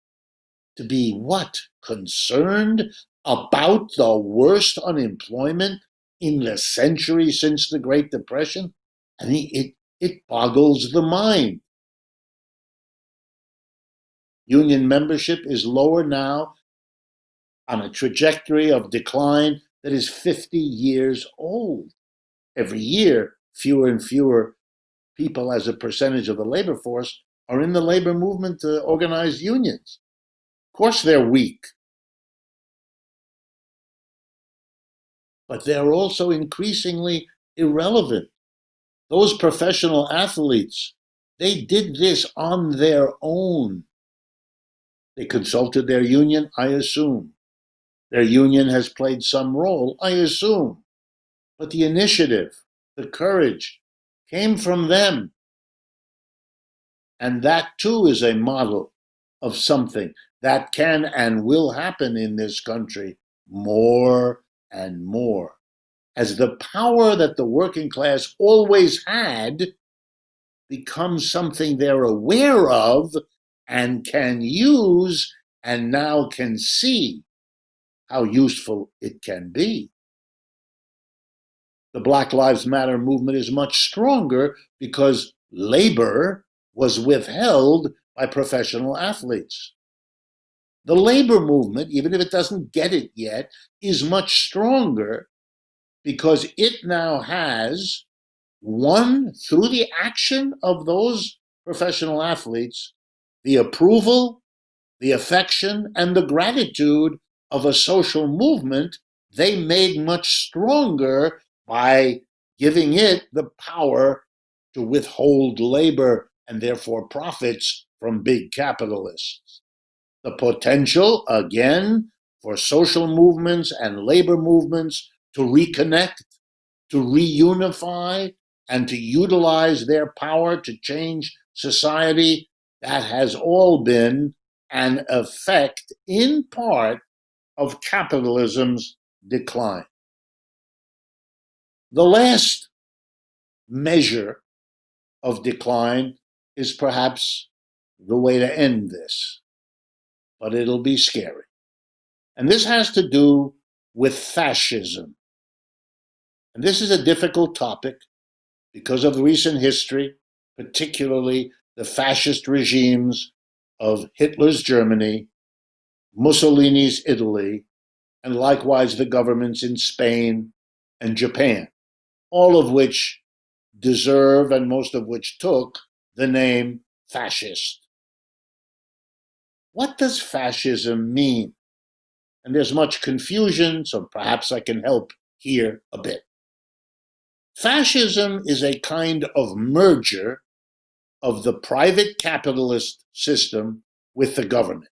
Speaker 1: to be what? Concerned about the worst unemployment in the century since the Great Depression? I mean, it boggles the mind. Union membership is lower now on a trajectory of decline that is 50 years old. Every year, fewer and fewer people as a percentage of the labor force are in the labor movement to organize unions. Of course, they're weak, but they're also increasingly irrelevant. Those professional athletes, they did this on their own. They consulted their union, I assume. Their union has played some role, I assume. But the initiative, the courage, came from them. And that too is a model of something that can and will happen in this country more and more, as the power that the working class always had becomes something they're aware of and can use, and now can see how useful it can be. The Black Lives Matter movement is much stronger because labor was withheld by professional athletes. The labor movement, even if it doesn't get it yet, is much stronger because it now has won, through the action of those professional athletes, the approval, the affection, and the gratitude of a social movement they made much stronger by giving it the power to withhold labor and therefore profits from big capitalists. The potential, again, for social movements and labor movements to reconnect, to reunify, and to utilize their power to change society, that has all been an effect, in part, of capitalism's decline. The last measure of decline is perhaps the way to end this, but it'll be scary. And this has to do with fascism. And this is a difficult topic because of recent history, particularly the fascist regimes of Hitler's Germany, Mussolini's Italy, and likewise the governments in Spain and Japan, all of which deserve and most of which took the name fascist. What does fascism mean? And there's much confusion, so perhaps I can help here a bit. Fascism is a kind of merger of the private capitalist system with the government.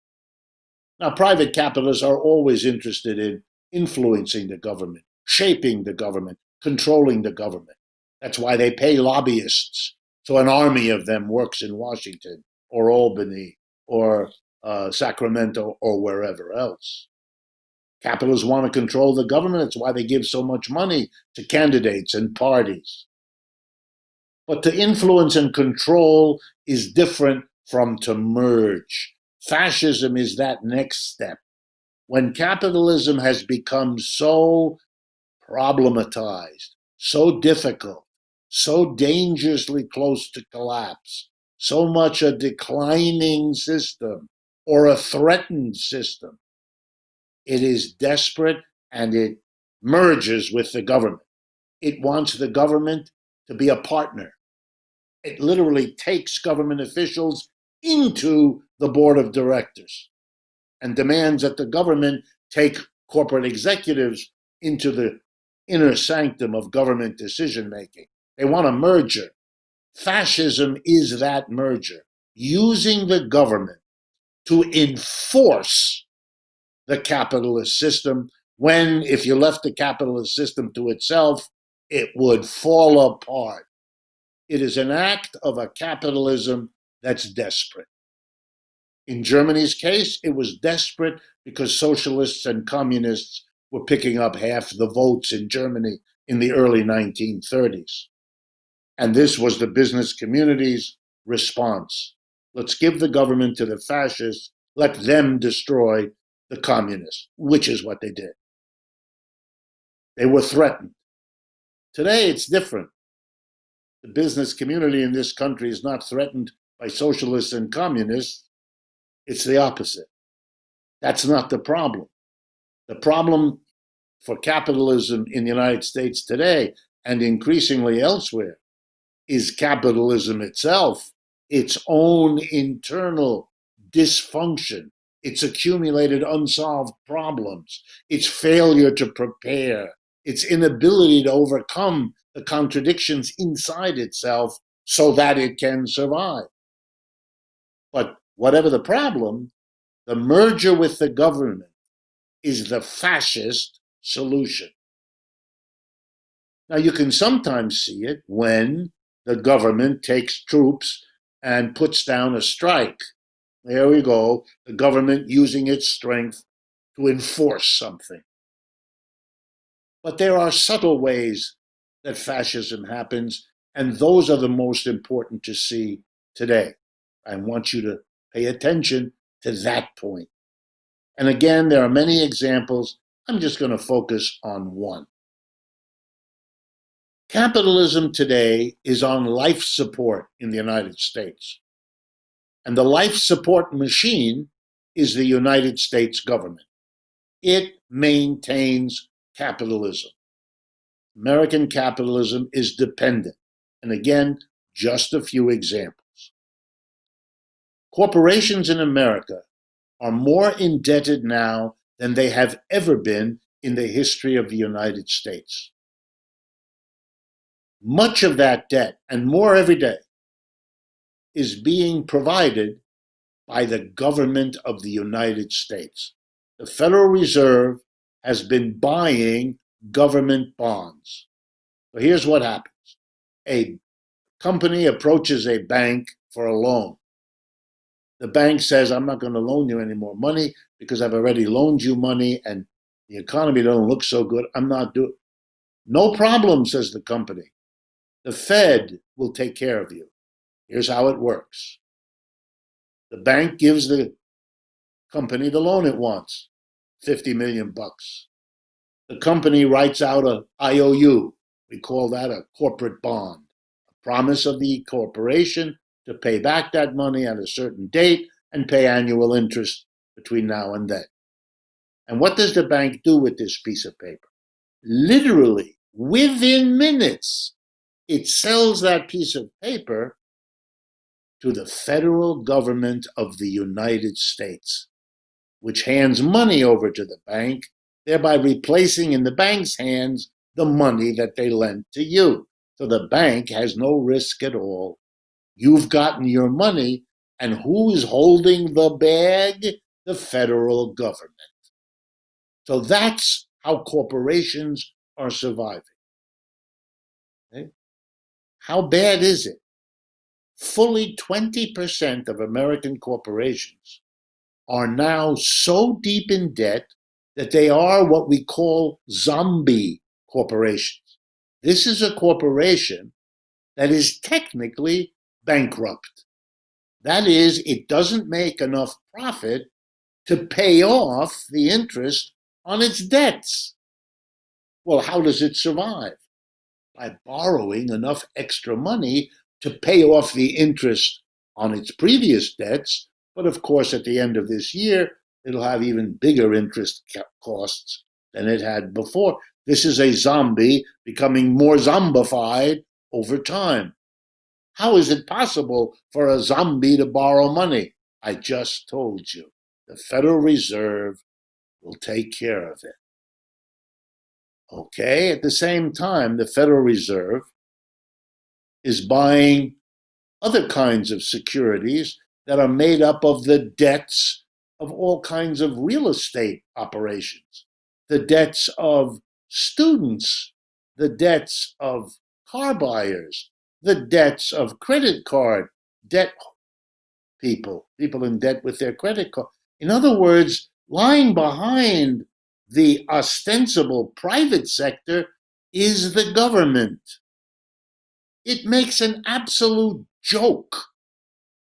Speaker 1: Now, private capitalists are always interested in influencing the government, shaping the government, controlling the government. That's why they pay lobbyists. So an army of them works in Washington or Albany or Sacramento or wherever else. Capitalists want to control the government. That's why they give so much money to candidates and parties. But to influence and control is different from to merge. Fascism is that next step. When capitalism has become so problematized, so difficult, so dangerously close to collapse, so much a declining system or a threatened system, it is desperate and it merges with the government. It wants the government to be a partner. It literally takes government officials into the board of directors and demands that the government take corporate executives into the inner sanctum of government decision-making. They want a merger. Fascism is that merger, using the government to enforce the capitalist system when, if you left the capitalist system to itself, it would fall apart. It is an act of a capitalism that's desperate. In Germany's case, it was desperate because socialists and communists were picking up half the votes in Germany in the early 1930s. And this was the business community's response. Let's give the government to the fascists, let them destroy the communists, which is what they did. They were threatened. Today, it's different. The business community in this country is not threatened by socialists and communists. It's the opposite. That's not the problem. The problem for capitalism in the United States today, and increasingly elsewhere, is capitalism itself, its own internal dysfunction, its accumulated unsolved problems, its failure to prepare, its inability to overcome the contradictions inside itself so that it can survive. But whatever the problem, the merger with the government is the fascist solution. Now, you can sometimes see it when the government takes troops and puts down a strike. There we go, the government using its strength to enforce something. But there are subtle ways that fascism happens, and those are the most important to see today. I want you to pay attention to that point. And again, there are many examples. I'm just going to focus on one. Capitalism today is on life support in the United States. And the life support machine is the United States government. It maintains capitalism. American capitalism is dependent. And again, just a few examples. Corporations in America are more indebted now than they have ever been in the history of the United States. Much of that debt, and more every day, is being provided by the government of the United States. The Federal Reserve has been buying government bonds. So here's what happens. A company approaches a bank for a loan. The bank says, I'm not going to loan you any more money because I've already loaned you money and the economy doesn't look so good. I'm not doing it. No problem, says the company. The Fed will take care of you. Here's how it works. The bank gives the company the loan it wants, $50 million. The company writes out an IOU. We call that a corporate bond, a promise of the corporation to pay back that money at a certain date and pay annual interest between now and then. And what does the bank do with this piece of paper? Literally, within minutes, it sells that piece of paper to the federal government of the United States, which hands money over to the bank, thereby replacing in the bank's hands the money that they lent to you. So the bank has no risk at all. You've gotten your money, and who is holding the bag? The federal government. So that's how corporations are surviving. Okay? How bad is it? Fully 20% of American corporations are now so deep in debt that they are what we call zombie corporations. This is a corporation that is technically bankrupt. That is, it doesn't make enough profit to pay off the interest on its debts. Well, how does it survive? By borrowing enough extra money to pay off the interest on its previous debts. But of course, at the end of this year, it'll have even bigger interest costs than it had before. This is a zombie becoming more zombified over time. How is it possible for a zombie to borrow money? I just told you. The Federal Reserve will take care of it. Okay, at the same time, the Federal Reserve is buying other kinds of securities that are made up of the debts of all kinds of real estate operations, the debts of students, the debts of car buyers, the debts of credit card debt people in debt with their credit card. In other words, lying behind the ostensible private sector is the government. It makes an absolute joke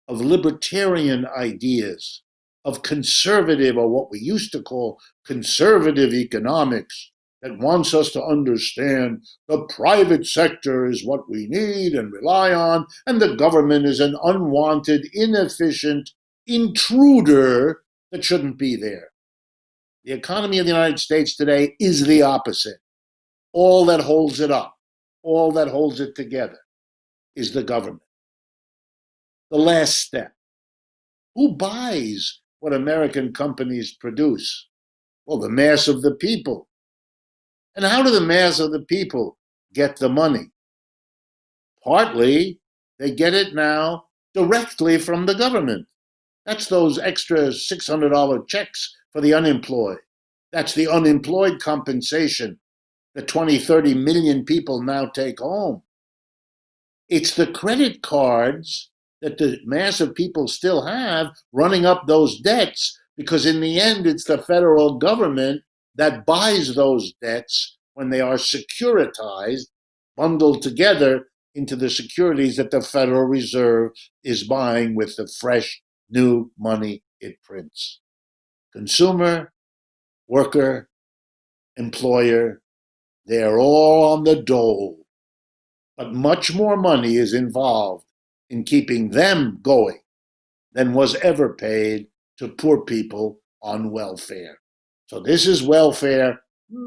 Speaker 1: of libertarian ideas, of conservative, or what we used to call conservative economics, that wants us to understand the private sector is what we need and rely on, and the government is an unwanted, inefficient intruder that shouldn't be there. The economy of the United States today is the opposite. All that holds it up, all that holds it together is the government. The last step. Who buys what American companies produce? Well, the mass of the people. And how do the mass of the people get the money? Partly, they get it now directly from the government. That's those extra $600 checks for the unemployed. That's the unemployed compensation that 20, 30 million people now take home. It's the credit cards that the mass of people still have running up those debts, because in the end, it's the federal government that buys those debts when they are securitized, bundled together into the securities that the Federal Reserve is buying with the fresh new money it prints. Consumer, worker, employer, they're all on the dole. But much more money is involved in keeping them going than was ever paid to poor people on welfare. So this is welfare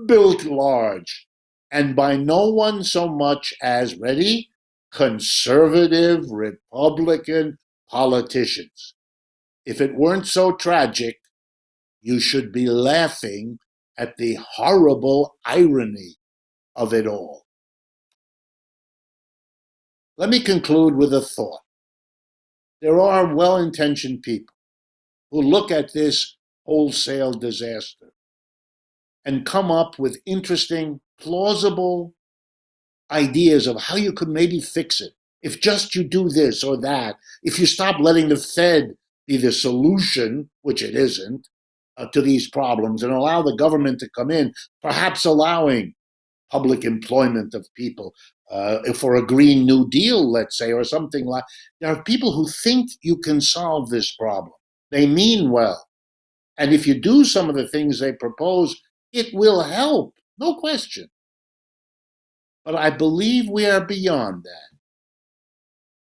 Speaker 1: built large, and by no one so much as, ready, conservative Republican politicians. If it weren't so tragic, you should be laughing at the horrible irony of it all. Let me conclude with a thought. There are well-intentioned people who look at this wholesale disaster and come up with interesting, plausible ideas of how you could maybe fix it. If just you do this or that, if you stop letting the Fed be the solution, which it isn't, to these problems, and allow the government to come in, perhaps allowing public employment of people for a Green New Deal, let's say, or something like. There are people who think you can solve this problem. They mean well. And if you do some of the things they propose, it will help, no question. But I believe we are beyond that.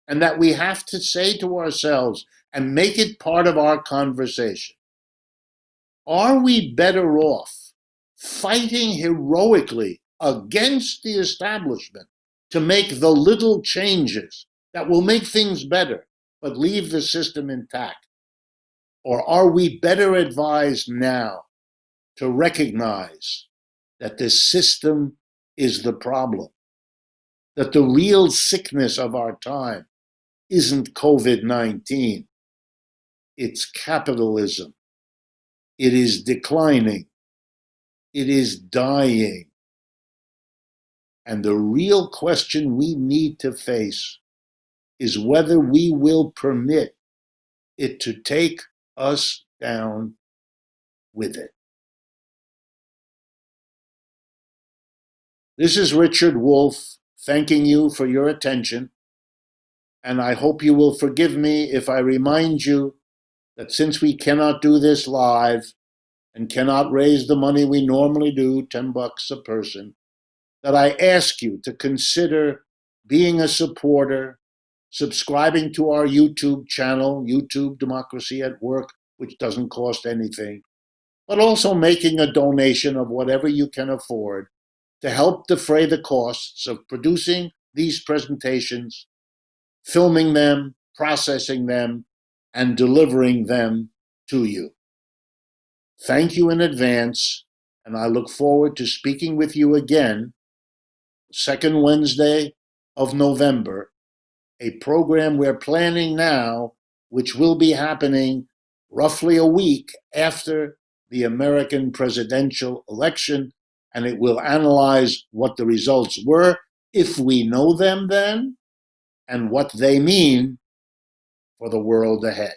Speaker 1: And that we have to say to ourselves and make it part of our conversation, are we better off fighting heroically against the establishment to make the little changes that will make things better, but leave the system intact? Or are we better advised now to recognize that the system is the problem, that the real sickness of our time isn't COVID-19, it's capitalism. It is declining. It is dying. And the real question we need to face is whether we will permit it to take us down with it. This is Richard Wolff thanking you for your attention, and I hope you will forgive me if I remind you that since we cannot do this live and cannot raise the money we normally do, $10 a person, that I ask you to consider being a supporter, subscribing to our YouTube channel, YouTube Democracy at Work, which doesn't cost anything, but also making a donation of whatever you can afford to help defray the costs of producing these presentations, filming them, processing them, and delivering them to you. Thank you in advance, and I look forward to speaking with you again, second Wednesday of November, a program we're planning now, which will be happening roughly a week after the American presidential election, and it will analyze what the results were, if we know them then, and what they mean for the world ahead.